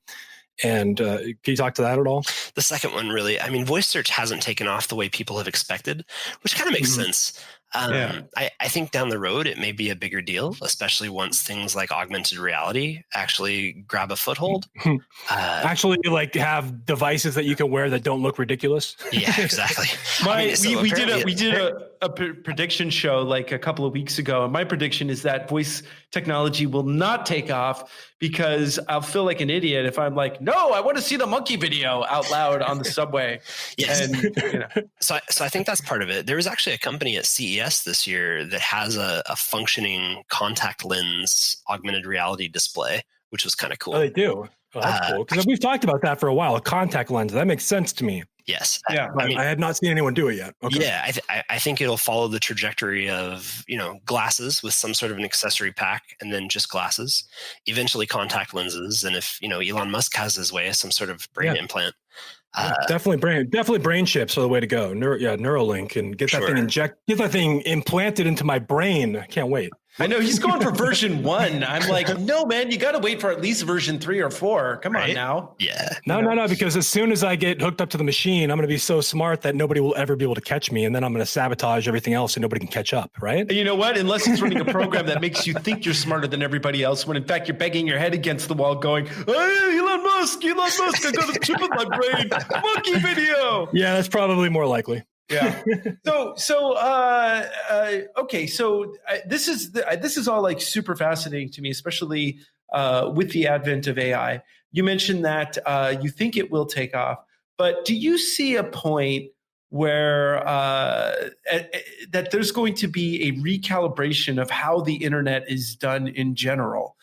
[SPEAKER 3] And can you talk to that at all?
[SPEAKER 10] The second one, really. I mean, voice search hasn't taken off the way people have expected, which kind of makes sense. I think down the road, it may be a bigger deal, especially once things like augmented reality actually grab a foothold.
[SPEAKER 3] Actually, like have devices that you can wear that don't look ridiculous.
[SPEAKER 10] Yeah, exactly.
[SPEAKER 2] We did a prediction show like a couple of weeks ago, and my prediction is that voice technology will not take off because I'll feel like an idiot if I'm like, no, I want to see the monkey video out loud on the subway.
[SPEAKER 10] Yes.
[SPEAKER 2] And,
[SPEAKER 10] So I think that's part of it. There was actually a company at CES this year that has a functioning contact lens augmented reality display, which was kind of cool.
[SPEAKER 3] Oh, they do. Oh, that's cool. Because we've talked about that for a while. A contact lens. That makes sense to me.
[SPEAKER 10] Yes.
[SPEAKER 2] Yeah.
[SPEAKER 3] I mean, I had not seen anyone do it yet. Okay.
[SPEAKER 10] Yeah. I think it'll follow the trajectory of, glasses with some sort of an accessory pack and then just glasses, eventually contact lenses. And if, Elon Musk has his way, some sort of brain implant.
[SPEAKER 3] Definitely brain chips are the way to go. Neuralink, and get that thing implanted into my brain. I can't wait.
[SPEAKER 2] I know he's going for version 1. I'm like, no, man, you got to wait for at least version 3 or 4. Come on now.
[SPEAKER 10] Yeah.
[SPEAKER 3] No, because as soon as I get hooked up to the machine, I'm going to be so smart that nobody will ever be able to catch me. And then I'm going to sabotage everything else and nobody can catch up. Right.
[SPEAKER 2] And you know what? Unless it's running a program that makes you think you're smarter than everybody else, when in fact you're banging your head against the wall going, hey, Elon Musk, I got a chip in my brain. Monkey video.
[SPEAKER 3] Yeah, that's probably more likely.
[SPEAKER 2] Yeah. Okay. So this is all like super fascinating to me, especially with the advent of AI. You mentioned that you think it will take off, but do you see a point where that there's going to be a recalibration of how the internet is done in general?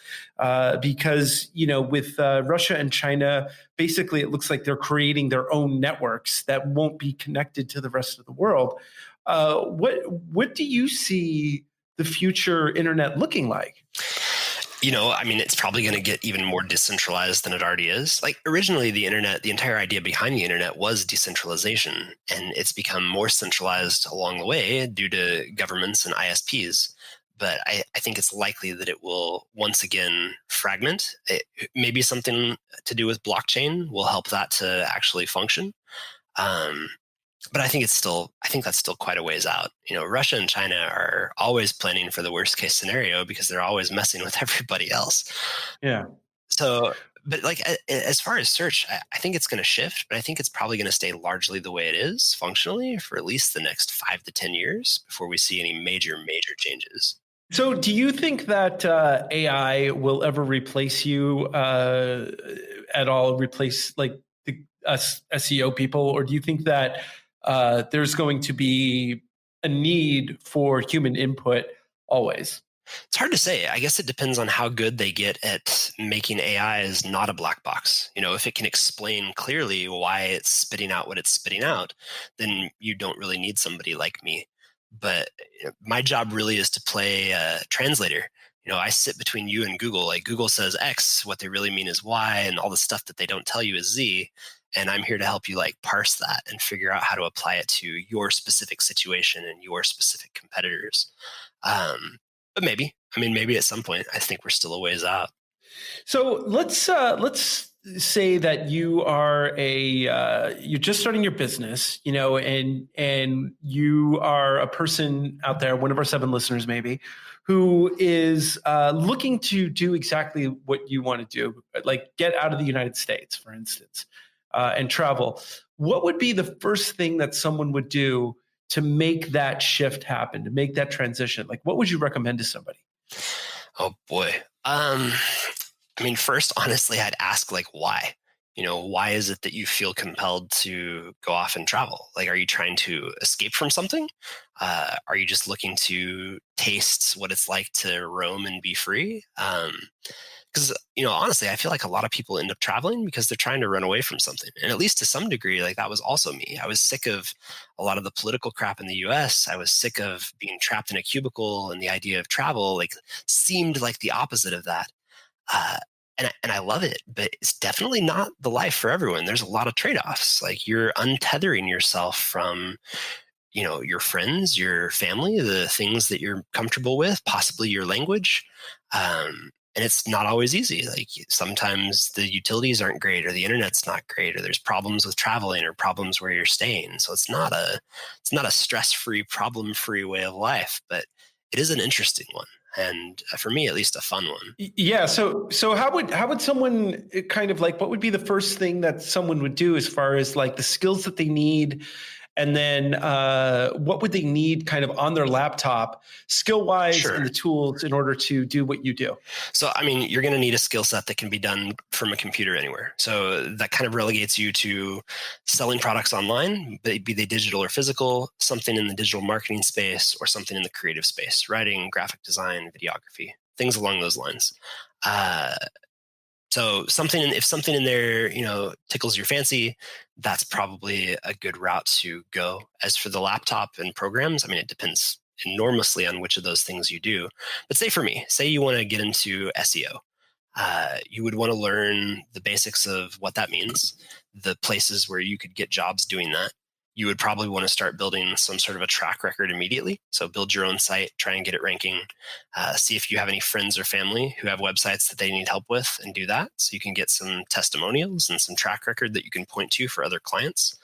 [SPEAKER 2] Because, with Russia and China, basically it looks like they're creating their own networks that won't be connected to the rest of the world. What do you see the future internet looking like?
[SPEAKER 10] It's probably going to get even more decentralized than it already is. Like originally the internet, the entire idea behind the internet was decentralization, and it's become more centralized along the way due to governments and ISPs. But I think it's likely that it will once again fragment. Maybe something to do with blockchain will help that to actually function. But I think that's still quite a ways out. Russia and China are always planning for the worst case scenario because they're always messing with everybody else.
[SPEAKER 2] Yeah.
[SPEAKER 10] So, but like as far as search, I think it's going to shift, but I think it's probably going to stay largely the way it is functionally for at least the next 5 to 10 years before we see any major changes.
[SPEAKER 2] So do you think that AI will ever replace you at all, replace like us SEO people? Or do you think that there's going to be a need for human input always?
[SPEAKER 10] It's hard to say. I guess it depends on how good they get at making AI as not a black box. If it can explain clearly why it's spitting out what it's spitting out, then you don't really need somebody like me. But my job really is to play a translator. I sit between you and Google. Like Google says X, what they really mean is Y, and all the stuff that they don't tell you is Z. And I'm here to help you like parse that and figure out how to apply it to your specific situation and your specific competitors. But maybe at some point, I think we're still a ways out.
[SPEAKER 2] So let's say that you are you're just starting your business, and you are a person out there, one of our 7 listeners maybe, who is looking to do exactly what you want to do, like get out of the United States, for instance, and travel. What would be the first thing that someone would do to make that shift happen, to make that transition? Like, what would you recommend to somebody?
[SPEAKER 10] Oh boy. First, honestly, I'd ask like, why? Why is it that you feel compelled to go off and travel? Like, are you trying to escape from something? Are you just looking to taste what it's like to roam and be free? Because, honestly, I feel like a lot of people end up traveling because they're trying to run away from something. And at least to some degree, like that was also me. I was sick of a lot of the political crap in the US. I was sick of being trapped in a cubicle, and the idea of travel like seemed like the opposite of that. And I love it, but it's definitely not the life for everyone. There's a lot of trade-offs. Like you're untethering yourself from, your friends, your family, the things that you're comfortable with, possibly your language. And it's not always easy. Like sometimes the utilities aren't great, or the internet's not great, or there's problems with traveling, or problems where you're staying. So it's not a stress-free, problem-free way of life, but it is an interesting one. And for me, at least, a fun one.
[SPEAKER 2] Yeah. So how would someone kind of like, what would be the first thing that someone would do as far as like the skills that they need? And then what would they need kind of on their laptop, skill-wise, and the tools in order to do what you do?
[SPEAKER 10] So, I mean, you're going to need a skill set that can be done from a computer anywhere. So that kind of relegates you to selling products online, be they digital or physical, something in the digital marketing space, or something in the creative space, writing, graphic design, videography, things along those lines. So if something in there, tickles your fancy, that's probably a good route to go. As for the laptop and programs, I mean, it depends enormously on which of those things you do. But say you want to get into SEO, you would want to learn the basics of what that means, the places where you could get jobs doing that. You would probably want to start building some sort of a track record immediately. So build your own site, try and get it ranking, see if you have any friends or family who have websites that they need help with, and do that. So you can get some testimonials and some track record that you can point to for other clients.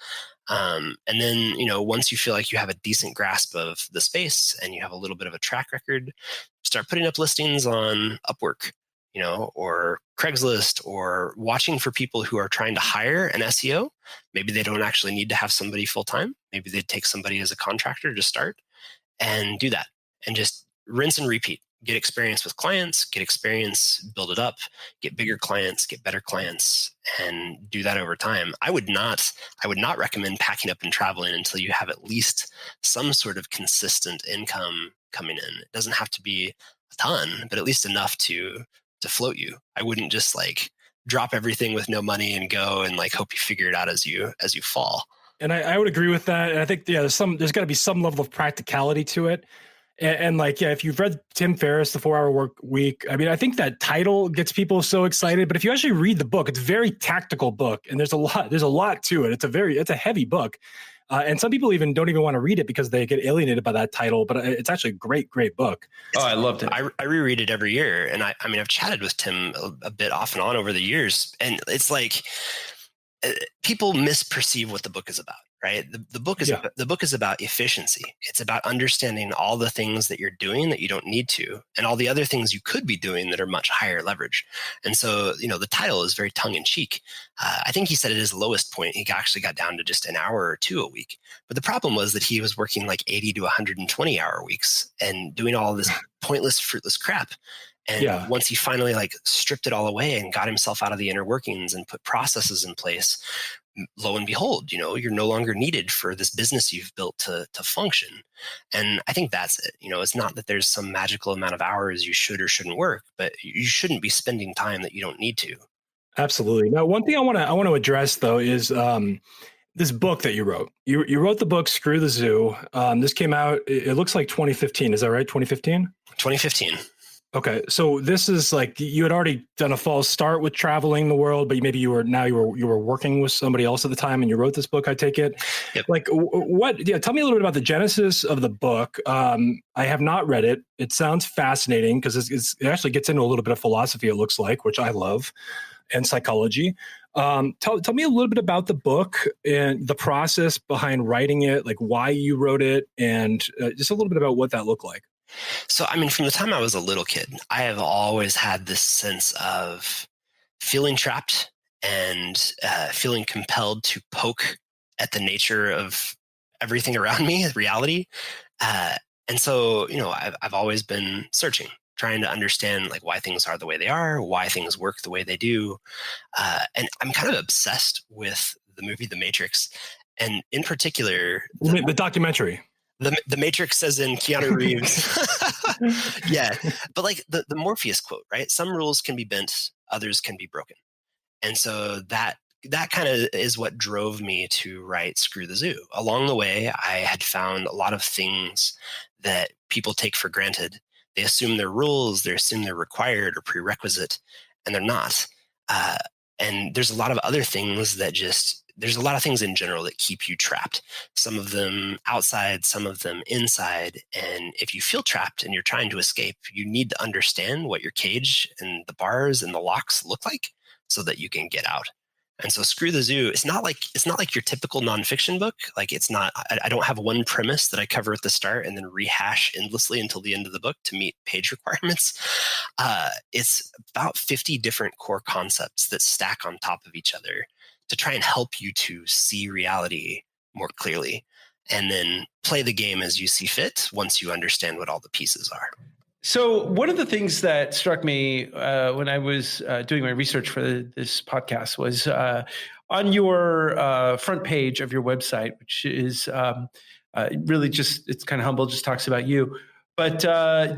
[SPEAKER 10] And then, once you feel like you have a decent grasp of the space and you have a little bit of a track record, start putting up listings on Upwork, or Craigslist, or watching for people who are trying to hire an SEO. Maybe they don't actually need to have somebody full-time. Maybe they'd take somebody as a contractor to start, and do that, and just rinse and repeat. Get experience with clients, get experience, build it up, get bigger clients, get better clients, and do that over time. I would not recommend packing up and traveling until you have at least some sort of consistent income coming in. It doesn't have to be a ton, but at least enough to float you. I wouldn't just like drop everything with no money and go and like hope you figure it out as you fall.
[SPEAKER 3] And I would agree with that. And I think, there's got to be some level of practicality to it. And if you've read Tim Ferriss, The 4-Hour Work Week, I mean, I think that title gets people so excited, but if you actually read the book, it's a very tactical book, and there's a lot to it. It's a heavy book. And some people don't even want to read it because they get alienated by that title, but it's actually a great, great book.
[SPEAKER 2] I loved it.
[SPEAKER 10] I reread it every year. And I mean, I've chatted with Tim a bit off and on over the years, and it's like people misperceive what the book is about. Right. The book is about efficiency. It's about understanding all the things that you're doing that you don't need to, and all the other things you could be doing that are much higher leverage. And so, the title is very tongue in cheek. I think he said at his lowest point, he actually got down to just an hour or two a week. But the problem was that he was working like 80 to 120 hour weeks and doing all of this pointless, fruitless crap. And once he finally like stripped it all away and got himself out of the inner workings and put processes in place, lo and behold, you're no longer needed for this business you've built to function. And I think that's it. It's not that there's some magical amount of hours you should or shouldn't work, but you shouldn't be spending time that you don't need to.
[SPEAKER 3] Absolutely. Now, one thing I want to address though is this book that you wrote. You wrote the book Screw the Zoo. This came out, it looks like 2015. Is that right? 2015?
[SPEAKER 10] 2015.
[SPEAKER 3] Okay, so this is like you had already done a false start with traveling the world, but maybe you were working with somebody else at the time, and you wrote this book. I take it.
[SPEAKER 10] Yep.
[SPEAKER 3] Like what? Yeah, tell me a little bit about the genesis of the book. I have not read it. It sounds fascinating because it actually gets into a little bit of philosophy. It looks like, which I love, and psychology. Tell me a little bit about the book and the process behind writing it, like why you wrote it, and just a little bit about what that looked like.
[SPEAKER 10] So, I mean, from the time I was a little kid, I have always had this sense of feeling trapped and feeling compelled to poke at the nature of everything around me, reality. And so, I've always been searching, trying to understand like why things are the way they are, why things work the way they do. And I'm kind of obsessed with the movie The Matrix, and in particular,
[SPEAKER 3] the documentary.
[SPEAKER 10] The Matrix says in Keanu Reeves. Yeah. But like the Morpheus quote, right? Some rules can be bent, others can be broken. And so that kind of is what drove me to write Screw the Zoo. Along the way, I had found a lot of things that people take for granted. They assume they're rules, they assume they're required or prerequisite, and they're not. And there's a lot of other things that just there's a lot of things in general that keep you trapped. Some of them outside, some of them inside. And if you feel trapped and you're trying to escape, you need to understand what your cage and the bars and the locks look like so that you can get out. And so Screw the Zoo, it's not like your typical nonfiction book. Like it's not, I don't have one premise that I cover at the start and then rehash endlessly until the end of the book to meet page requirements. It's about 50 different core concepts that stack on top of each other to try and help you to see reality more clearly and then play the game as you see fit once you understand what all the pieces are.
[SPEAKER 2] So one of the things that struck me when I was doing my research for this podcast was on your front page of your website, which is really just, it's kind of humble, just talks about you. But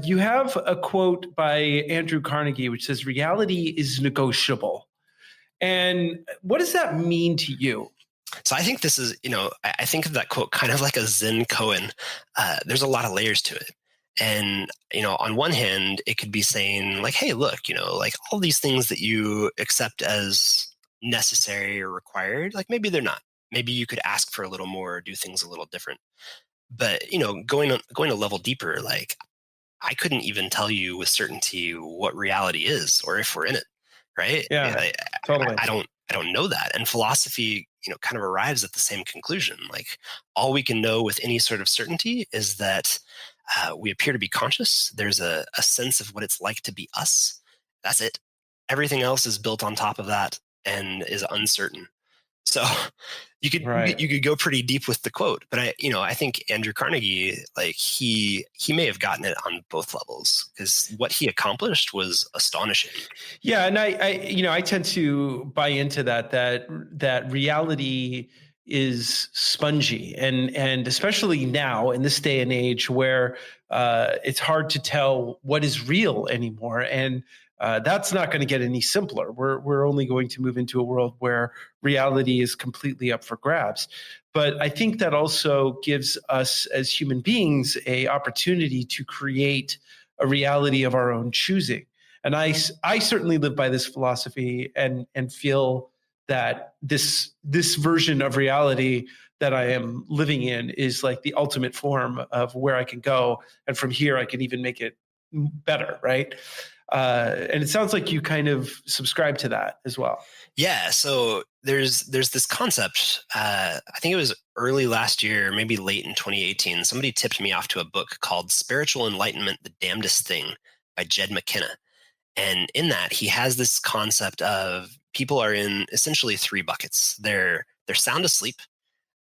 [SPEAKER 2] you have a quote by Andrew Carnegie, which says, reality is negotiable. And what does that mean to you?
[SPEAKER 10] So I think this is, I think of that quote kind of like a Zen koan. There's a lot of layers to it. And, on one hand, it could be saying like, hey, look, like all these things that you accept as necessary or required, like maybe they're not. Maybe you could ask for a little more or do things a little different. But, going a level deeper, like I couldn't even tell you with certainty what reality is or if we're in it. Right.
[SPEAKER 2] Yeah, totally.
[SPEAKER 10] I don't know that. And philosophy, kind of arrives at the same conclusion. Like all we can know with any sort of certainty is that we appear to be conscious. There's a sense of what it's like to be us. That's it. Everything else is built on top of that and is uncertain. So you could go pretty deep with the quote, but I think Andrew Carnegie, like he may have gotten it on both levels because what he accomplished was astonishing.
[SPEAKER 2] Yeah, and I tend to buy into that reality is spongy, and especially now in this day and age where it's hard to tell what is real anymore, and that's not going to get any simpler. We're only going to move into a world where reality is completely up for grabs. But I think that also gives us as human beings a opportunity to create a reality of our own choosing. And I certainly live by this philosophy and feel that this version of reality that I am living in is like the ultimate form of where I can go. And from here, I can even make it better, right? And it sounds like you kind of subscribe to that as well.
[SPEAKER 10] Yeah. So there's this concept. I think it was early last year, maybe late in 2018. Somebody tipped me off to a book called Spiritual Enlightenment: The Damnedest Thing by Jed McKenna. And in that, he has this concept of people are in essentially three buckets. They're sound asleep.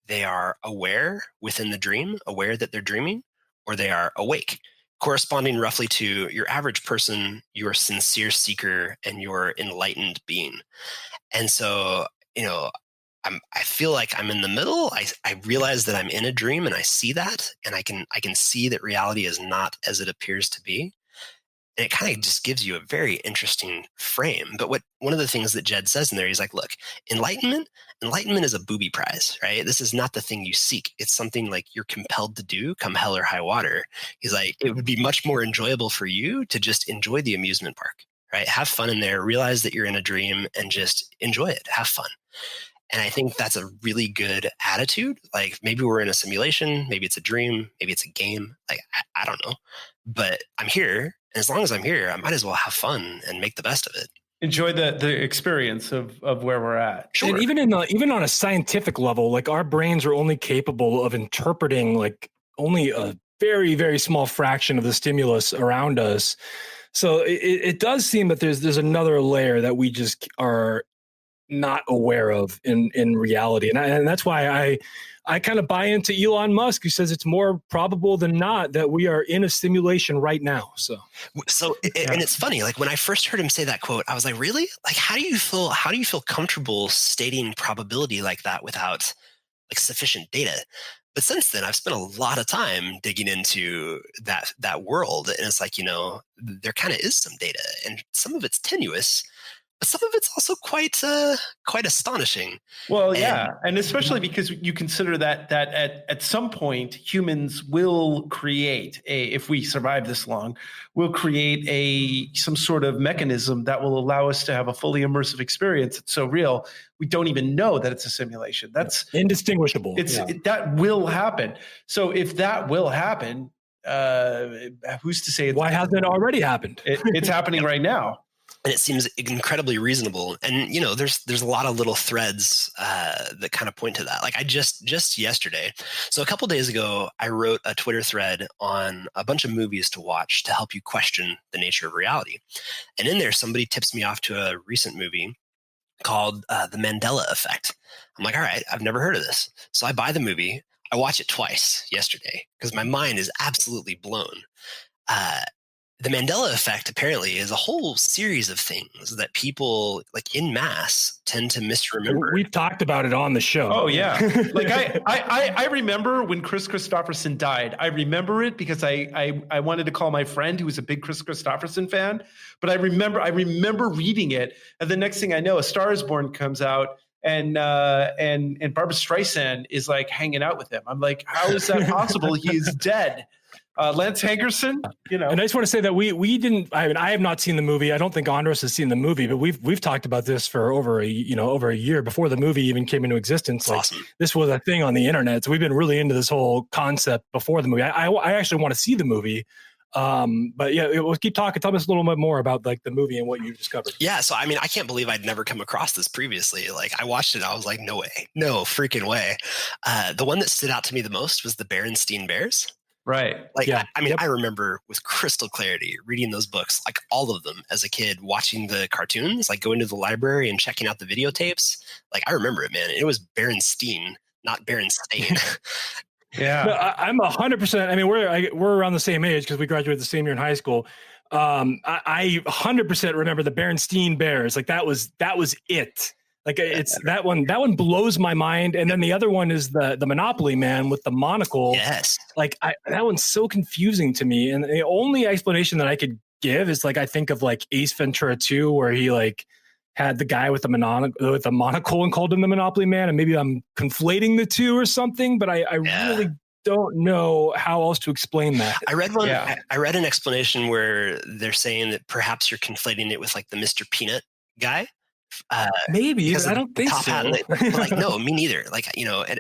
[SPEAKER 10] They are aware within the dream, aware that they're dreaming, or they are awake, corresponding roughly to your average person, your sincere seeker, and your enlightened being. And so, I feel like I'm in the middle. I realize that I'm in a dream and I see that, and I can see that reality is not as it appears to be. And it kind of just gives you a very interesting frame. But one of the things that Jed says in there, he's like, look, enlightenment is a booby prize, right? This is not the thing you seek. It's something like you're compelled to do come hell or high water. He's like, it would be much more enjoyable for you to just enjoy the amusement park, right? Have fun in there, realize that you're in a dream and just enjoy it, have fun. And I think that's a really good attitude. Like maybe we're in a simulation, maybe it's a dream, maybe it's a game. Like, I don't know, but I'm here. And as long as I'm here, I might as well have fun and make the best of it.
[SPEAKER 2] Enjoy the experience of where we're at.
[SPEAKER 3] Sure. And even on a scientific level, like our brains are only capable of interpreting like only a very, very small fraction of the stimulus around us. So it does seem that there's another layer that we just are not aware of in reality. And that's why I kind of buy into Elon Musk, who says it's more probable than not that we are in a simulation right now. So
[SPEAKER 10] and it's funny, like when I first heard him say that quote, I was like, really? Like, how do you feel comfortable stating probability like that without like sufficient data? But since then, I've spent a lot of time digging into that world. And it's like, there kind of is some data and some of it's tenuous, some of it's also quite astonishing.
[SPEAKER 2] Well, yeah, and especially because you consider that at some point humans will create if we survive this long, we'll create some sort of mechanism that will allow us to have a fully immersive experience. It's so real, we don't even know that it's a simulation. That's
[SPEAKER 3] indistinguishable.
[SPEAKER 2] That will happen. So if that will happen, who's to say?
[SPEAKER 3] Why hasn't it already happened?
[SPEAKER 2] It's happening right now.
[SPEAKER 10] And it seems incredibly reasonable. And, there's a lot of little threads that kind of point to that. Like I just yesterday, so a couple days ago, I wrote a Twitter thread on a bunch of movies to watch to help you question the nature of reality. And in there, somebody tips me off to a recent movie called The Mandela Effect. I'm like, all right, I've never heard of this. So I buy the movie. I watch it twice yesterday because my mind is absolutely blown. The Mandela effect apparently is a whole series of things that people like en masse tend to misremember.
[SPEAKER 3] We've talked about it on the show.
[SPEAKER 2] Oh yeah. Like I remember when Chris Christopherson died. I remember it because I wanted to call my friend who was a big Chris Christopherson fan. But I remember reading it. And the next thing I know, A Star Is Born comes out and Barbra Streisand is like hanging out with him. I'm like, how is that possible? He is dead. Lance Hankerson,
[SPEAKER 3] And I just want to say that we didn't. I have not seen the movie. I don't think Andros has seen the movie, but we've talked about this for over a year before the movie even came into existence. Like,
[SPEAKER 10] awesome.
[SPEAKER 3] This was a thing on the internet, so we've been really into this whole concept before the movie. I actually want to see the movie. But yeah, we'll keep talking. Tell us a little bit more about like the movie and what you discovered.
[SPEAKER 10] Yeah. So, I can't believe I'd never come across this previously. Like I watched it. I was like, no way, no freaking way. The one that stood out to me the most was the Berenstain Bears.
[SPEAKER 2] Right.
[SPEAKER 10] Like, yeah. I remember with crystal clarity reading those books, like all of them as a kid, watching the cartoons, like going to the library and checking out the videotapes. Like I remember it, man. It was Berenstain, not Berenstain.
[SPEAKER 2] Yeah.
[SPEAKER 3] No, I'm 100%. We're around the same age because we graduated the same year in high school. I 100% remember the Berenstain Bears. Like that was it. Like it's that one blows my mind. And then the other one is the Monopoly man with the monocle.
[SPEAKER 10] Yes.
[SPEAKER 3] Like that one's so confusing to me. And the only explanation that I could give is like, I think of like Ace Ventura 2, where he like had the guy with the monocle and called him the Monopoly man. And maybe I'm conflating the two or something, but I really don't know how else to explain that.
[SPEAKER 10] I read one. Yeah. I read an explanation where they're saying that perhaps you're conflating it with like the Mr. Peanut guy.
[SPEAKER 3] Maybe I don't think so.
[SPEAKER 10] Like, no, me neither. Like,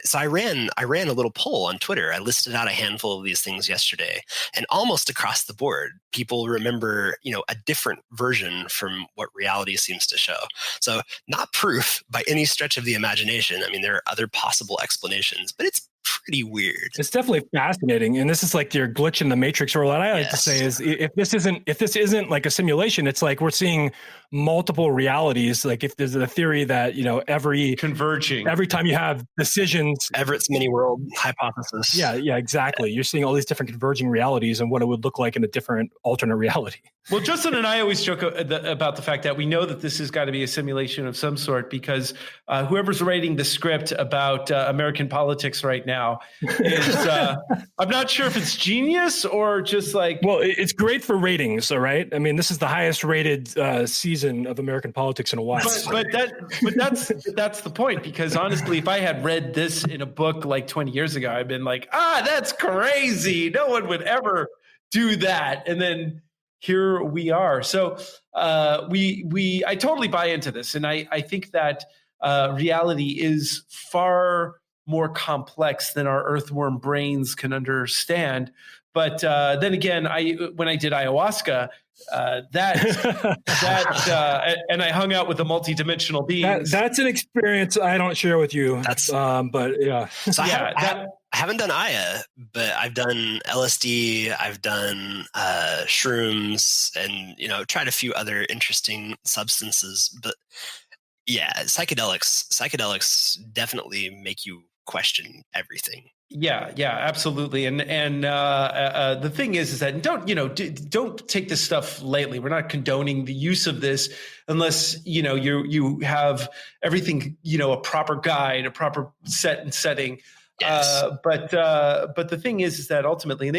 [SPEAKER 10] so I ran a little poll on Twitter. I listed out a handful of these things yesterday, and almost across the board, people remember, a different version from what reality seems to show. So not proof by any stretch of the imagination. There are other possible explanations, but it's pretty weird.
[SPEAKER 3] It's definitely fascinating. And this is like your glitch in the matrix, or what I like to say is if this isn't like a simulation, it's like we're seeing multiple realities. Like if there's a theory that, every time you have decisions,
[SPEAKER 10] Everett's mini world hypothesis.
[SPEAKER 3] Yeah, exactly. You're seeing all these different converging realities and what it would look like in a different alternate reality.
[SPEAKER 2] Well, Justin and I always joke about the fact that we know that this has got to be a simulation of some sort because whoever's writing the script about American politics right now is, I'm not sure if it's genius or just like...
[SPEAKER 3] Well, it's great for ratings, all right? This is the highest rated season of American politics in a while.
[SPEAKER 2] But that's the point, because honestly, if I had read this in a book like 20 years ago, I'd been like, that's crazy. No one would ever do that. And then here we are. So I totally buy into this. And I think that reality is far more complex than our earthworm brains can understand. But then again, when I did ayahuasca, and I hung out with the multidimensional beings.
[SPEAKER 3] That's an experience I don't share with you. But yeah.
[SPEAKER 10] So I haven't done Aya, but I've done LSD, I've done shrooms, and tried a few other interesting substances. But yeah, psychedelics definitely make you question everything.
[SPEAKER 2] Yeah, absolutely. And the thing is that don't take this stuff lightly. We're not condoning the use of this unless you have everything, a proper guide, a proper set and setting.
[SPEAKER 10] Yes.
[SPEAKER 2] But the thing is that ultimately, and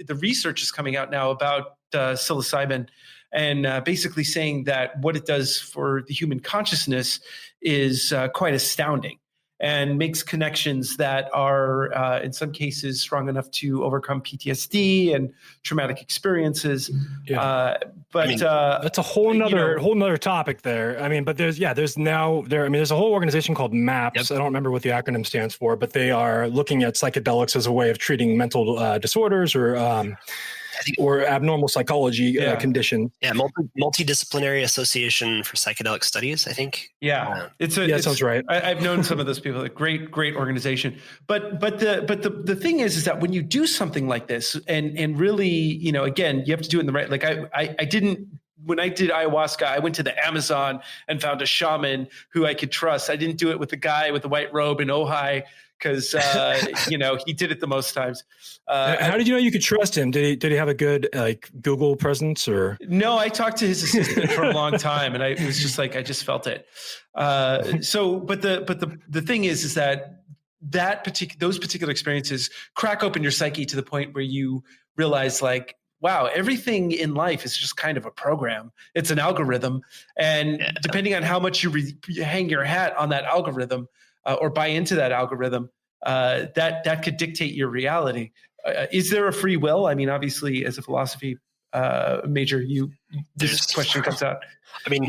[SPEAKER 2] the research is coming out now about psilocybin and basically saying that what it does for the human consciousness is quite astounding, and makes connections that are, in some cases, strong enough to overcome PTSD and traumatic experiences. But
[SPEAKER 3] that's a whole nother topic there. I mean, but there's a whole organization called MAPS. Yep. I don't remember what the acronym stands for, but they are looking at psychedelics as a way of treating mental disorders or abnormal psychology condition.
[SPEAKER 10] Yeah, multidisciplinary association for psychedelic studies, I think.
[SPEAKER 2] Yeah,
[SPEAKER 3] sounds right.
[SPEAKER 2] I've known some of those people. A great organization. But the thing is that when you do something like this, and really, again, you have to do it in the right. Like I didn't. When I did ayahuasca, I went to the Amazon and found a shaman who I could trust. I didn't do it with the guy with the white robe in Ojai, because he did it the most times.
[SPEAKER 3] How did you know you could trust him? Did he have a good Google presence or?
[SPEAKER 2] No, I talked to his assistant for a long time, and it was just like I just felt it. But the thing is that those particular experiences crack open your psyche to the point where you realize, like, wow, everything in life is just kind of a program. It's an algorithm, and depending on how much you hang your hat on that algorithm. Or buy into that algorithm, that could dictate your reality. Is there a free will? I mean, obviously, as a philosophy major, this question comes out.
[SPEAKER 10] I mean,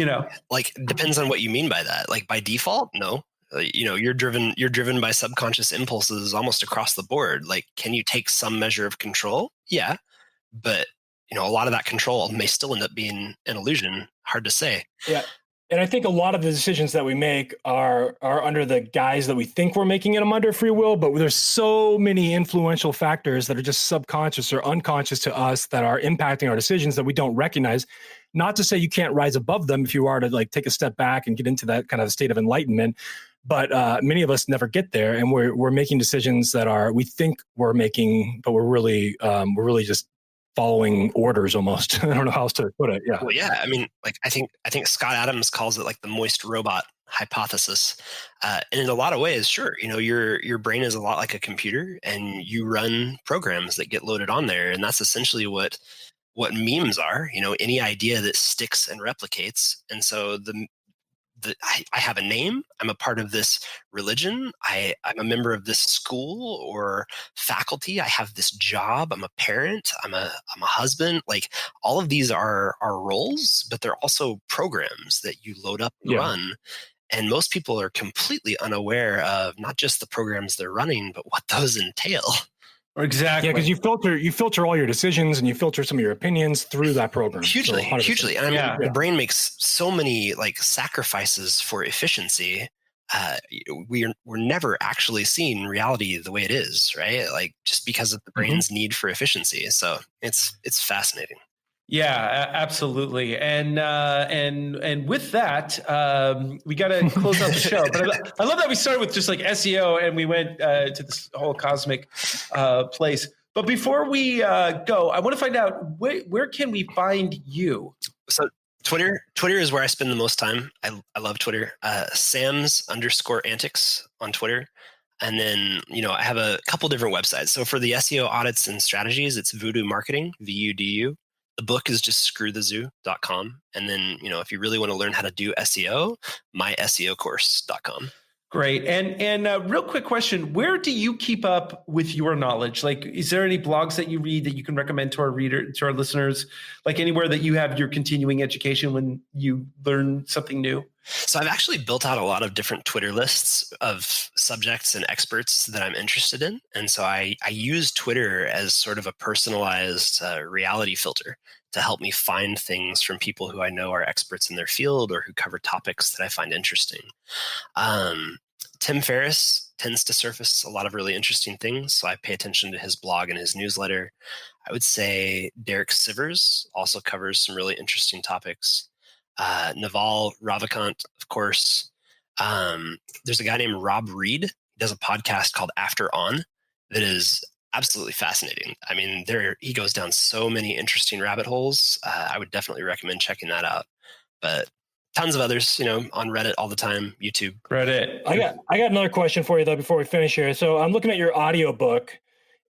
[SPEAKER 10] like, depends on what you mean by that. Like, by default, no. You're driven by subconscious impulses almost across the board. Like, can you take some measure of control? Yeah, but a lot of that control may still end up being an illusion. Hard to say.
[SPEAKER 3] Yeah. And I think a lot of the decisions that we make are under the guise that we think we're making them under free will, but there's so many influential factors that are just subconscious or unconscious to us that are impacting our decisions that we don't recognize. Not to say you can't rise above them if you are to take a step back and get into that kind of state of enlightenment, but many of us never get there, and we're making decisions that we think we're making, but we're really just following orders almost. I don't know how else to put it. Yeah.
[SPEAKER 10] Well, yeah. I mean, I think Scott Adams calls it like the moist robot hypothesis. And in a lot of ways, sure, your brain is a lot like a computer, and you run programs that get loaded on there. And that's essentially what memes are, any idea that sticks and replicates. And so I have a name. I'm a part of this religion. I'm a member of this school or faculty. I have this job. I'm a parent. I'm a husband. Like, all of these are roles, but they're also programs that you load up and run. And most people are completely unaware of not just the programs they're running, but what those entail.
[SPEAKER 2] Exactly.
[SPEAKER 3] Yeah, because you filter all your decisions and you filter some of your opinions through that program.
[SPEAKER 10] Hugely. And I mean, the brain makes so many sacrifices for efficiency. We're never actually seeing reality the way it is, right? Like, just because of the brain's need for efficiency. So it's fascinating.
[SPEAKER 2] Yeah, absolutely. And with that, we got to close out the show. But I love that we started with just like SEO and we went to this whole cosmic place. But before we go, I want to find out where can we find you?
[SPEAKER 10] So Twitter is where I spend the most time. I love Twitter. Sam's_antics on Twitter. And then, I have a couple different websites. So for the SEO audits and strategies, it's VUDU Marketing, VUDU. The book is just screwthezoo.com. And then, if you really want to learn how to do SEO, myseocourse.com.
[SPEAKER 2] Great. And real quick question, where do you keep up with your knowledge? Like, is there any blogs that you read that you can recommend to our listeners? Like, anywhere that you have your continuing education when you learn something new?
[SPEAKER 10] So I've actually built out a lot of different Twitter lists of subjects and experts that I'm interested in. And so I use Twitter as sort of a personalized reality filter to help me find things from people who I know are experts in their field or who cover topics that I find interesting. Tim Ferriss tends to surface a lot of really interesting things, so I pay attention to his blog and his newsletter. I would say Derek Sivers also covers some really interesting topics. Naval Ravikant, of course. There's a guy named Rob Reed. He does a podcast called After On that is absolutely fascinating. I mean, he goes down so many interesting rabbit holes. I would definitely recommend checking that out. But tons of others, on Reddit all the time, YouTube.
[SPEAKER 2] Reddit.
[SPEAKER 3] I got another question for you though before we finish here. So I'm looking at your audiobook,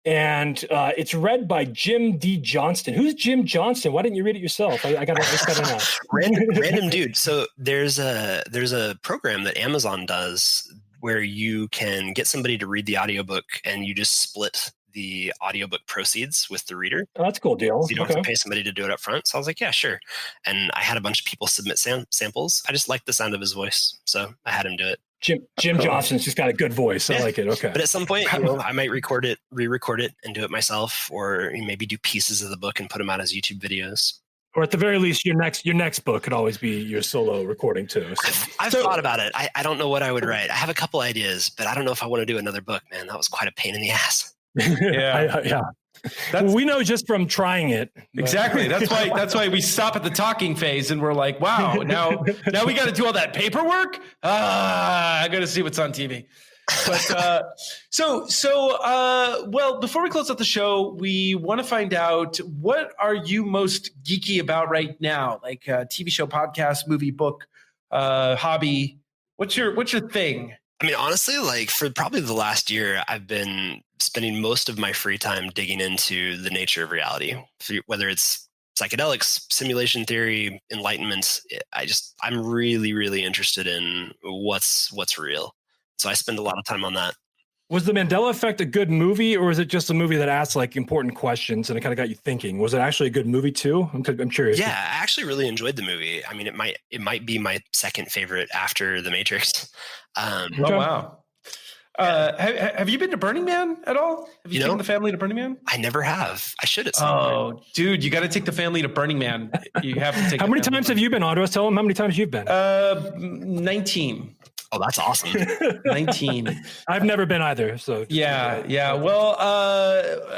[SPEAKER 3] And it's read by Jim D. Johnston. Who's Jim Johnston? Why didn't you read it yourself? I got to know.
[SPEAKER 10] Random dude. So there's a program that Amazon does where you can get somebody to read the audiobook and you just split the audiobook proceeds with the reader.
[SPEAKER 3] Oh, that's a cool deal.
[SPEAKER 10] So you don't have to pay somebody to do it up front. So I was like, yeah, sure. And I had a bunch of people submit samples. I just liked the sound of his voice. So I had him do it.
[SPEAKER 3] Jim Johnston's just got a good voice. I like it. Okay.
[SPEAKER 10] But at some point, I might re-record it and do it myself, or maybe do pieces of the book and put them out as YouTube videos.
[SPEAKER 3] Or at the very least, your next book could always be your solo recording too. So.
[SPEAKER 10] I've thought about it. I don't know what I would write. I have a couple ideas, but I don't know if I want to do another book, man. That was quite a pain in the ass.
[SPEAKER 3] Yeah. Well, we know just from trying it.
[SPEAKER 2] Exactly. That's why we stop at the talking phase and we're like, wow, now we got to do all that paperwork. I got to see what's on TV. But well, before we close out the show, we want to find out, what are you most geeky about right now? Like TV show, podcast, movie, book, hobby. What's your thing?
[SPEAKER 10] I mean, honestly, like for probably the last year, I've been spending most of my free time digging into the nature of reality, whether it's psychedelics, simulation theory, enlightenment. I'm really, really interested in what's real. So I spend a lot of time on that.
[SPEAKER 3] Was The Mandela Effect a good movie, or is it just a movie that asked like important questions and it kind of got you thinking? Was it actually a good movie too? I'm curious.
[SPEAKER 10] Yeah, I actually really enjoyed the movie. I mean, it might be my second favorite after The Matrix.
[SPEAKER 2] Oh wow! Have you been to Burning Man at all? Have you taken the family to Burning Man?
[SPEAKER 10] I never have. I should at some point.
[SPEAKER 2] Dude, you got to take the family to Burning Man. You have to take.
[SPEAKER 3] How many times have you been, Andres? Tell them how many times you've been.
[SPEAKER 2] 19.
[SPEAKER 10] Oh, that's awesome.
[SPEAKER 2] 19.
[SPEAKER 3] I've never been either. So
[SPEAKER 2] yeah. Well,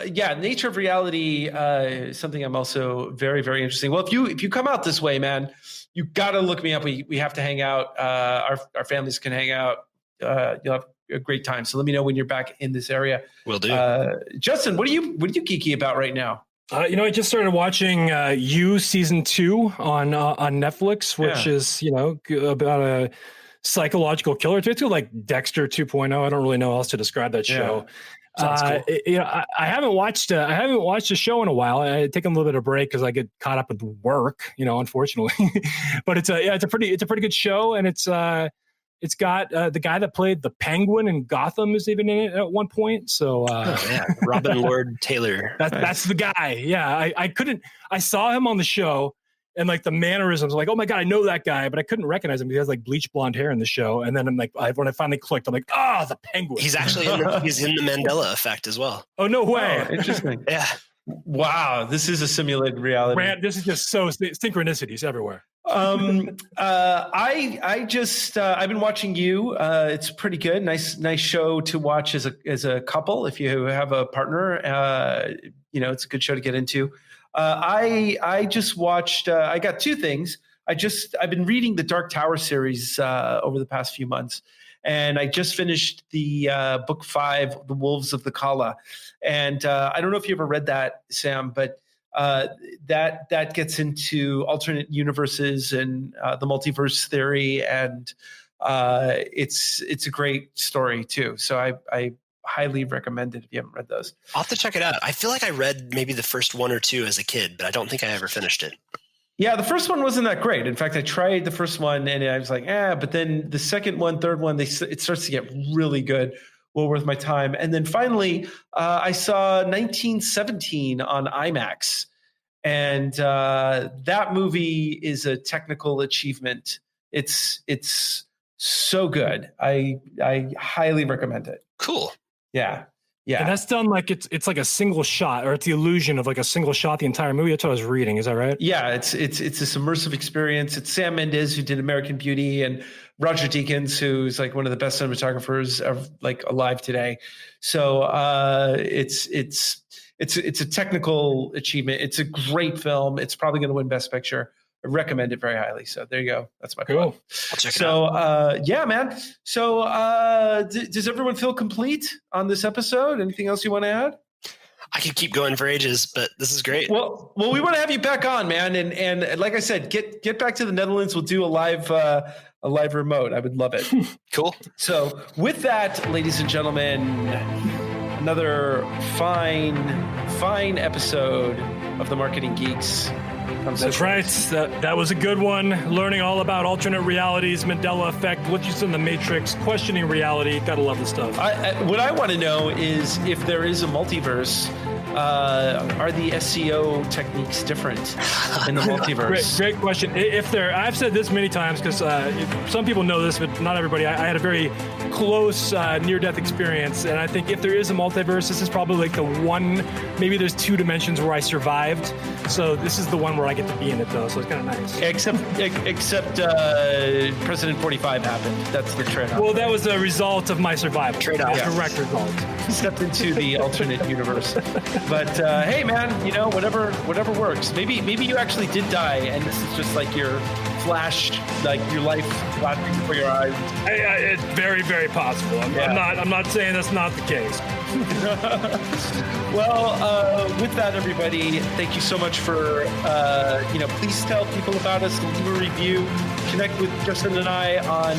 [SPEAKER 2] nature of reality is something I'm also very, very interesting. Well, if you come out this way, man, you got to look me up. We have to hang out. Our families can hang out. You'll have a great time. So let me know when you're back in this area.
[SPEAKER 10] Will do.
[SPEAKER 2] Justin, what are you geeky about right now?
[SPEAKER 3] I just started watching You season 2 on Netflix, which is about a psychological killer. It's basically like Dexter 2.0. I don't really know how else to describe that show. Cool. I haven't watched a show in a while. I had taken a little bit of break because I get caught up with work, unfortunately. But it's a pretty good show, and it's got the guy that played the Penguin in Gotham is even in it at one point. So
[SPEAKER 10] Robin Lord Taylor.
[SPEAKER 3] That's the guy. Yeah, I saw him on the show. And like the mannerisms, like, oh my God, I know that guy, but I couldn't recognize him. He has like bleach blonde hair in the show. And then I'm like, when I finally clicked, I'm like, the Penguin.
[SPEAKER 10] He's actually he's in the Mandela Effect as well.
[SPEAKER 3] Oh, no way.
[SPEAKER 2] Oh, interesting.
[SPEAKER 10] Yeah.
[SPEAKER 2] Wow. This is a simulated reality.
[SPEAKER 3] Brand, this is just so synchronicities everywhere.
[SPEAKER 2] I've been watching You. It's pretty good. Nice show to watch as a couple. If you have a partner, it's a good show to get into. I just watched, I got two things. I've been reading the Dark Tower series over the past few months, and I just finished the book 5, The Wolves of the Kala. And I don't know if you ever read that, Sam, but that gets into alternate universes and the multiverse theory, and it's a great story too. So I highly recommend it if you haven't read those.
[SPEAKER 10] I'll have to check it out. I feel like I read maybe the first 1 or 2 as a kid, but I don't think I ever finished it.
[SPEAKER 2] Yeah, the first one wasn't that great. In fact, I tried the first one and I was like, but then the second one, third one, it starts to get really good. Well worth my time. And then finally, I saw 1917 on IMAX. And that movie is a technical achievement. It's so good. I highly recommend it.
[SPEAKER 10] Cool.
[SPEAKER 2] Yeah.
[SPEAKER 3] And that's done like it's like a single shot, or it's the illusion of like a single shot the entire movie. That's what I was reading. Is that right?
[SPEAKER 2] Yeah, it's this immersive experience. It's Sam Mendes, who did American Beauty, and Roger Deakins, who's like one of the best cinematographers alive today. So it's a technical achievement. It's a great film. It's probably going to win Best Picture. I recommend it very highly. So there you go. That's my
[SPEAKER 3] cool.
[SPEAKER 2] point.
[SPEAKER 10] I'll check it out.
[SPEAKER 2] Yeah, man. So does everyone feel complete on this episode? Anything else you want to add?
[SPEAKER 10] I could keep going for ages, but this is great.
[SPEAKER 2] Well, we want to have you back on, man. And like I said, get back to the Netherlands. We'll do a live remote. I would love it.
[SPEAKER 10] Cool.
[SPEAKER 2] So with that, ladies and gentlemen, Another fine episode of the Marketing Geeks.
[SPEAKER 3] That's right. That was a good one. Learning all about alternate realities, Mandela effect, glitches in the matrix, questioning reality. Gotta love this stuff.
[SPEAKER 2] What I want to know is if there is a multiverse, are the SEO techniques different in the multiverse?
[SPEAKER 3] Great question. I've said this many times because some people know this, but not everybody. I had a very close near-death experience, and I think if there is a multiverse, this is probably like the one. Maybe there's 2 dimensions where I survived. So this is the one where I get to be in it, though. So it's kind of nice.
[SPEAKER 2] Except President 45 happened. That's the trade-off.
[SPEAKER 3] Well, that was a result of my survival.
[SPEAKER 10] Trade-off.
[SPEAKER 3] Yeah. Direct result.
[SPEAKER 2] Stepped into the alternate universe. But hey, man, whatever works. Maybe you actually did die, and this is just like your flash, like your life flashing before your eyes.
[SPEAKER 3] It's very, very possible. I'm not saying that's not the case.
[SPEAKER 2] Well, with that, everybody, thank you so much for please tell people about us, leave a review, connect with Justin and I on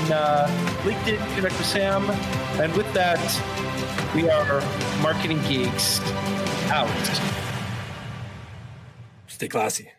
[SPEAKER 2] LinkedIn, connect with Sam, and with that, we are Marketing Geeks out.
[SPEAKER 3] Stay classy.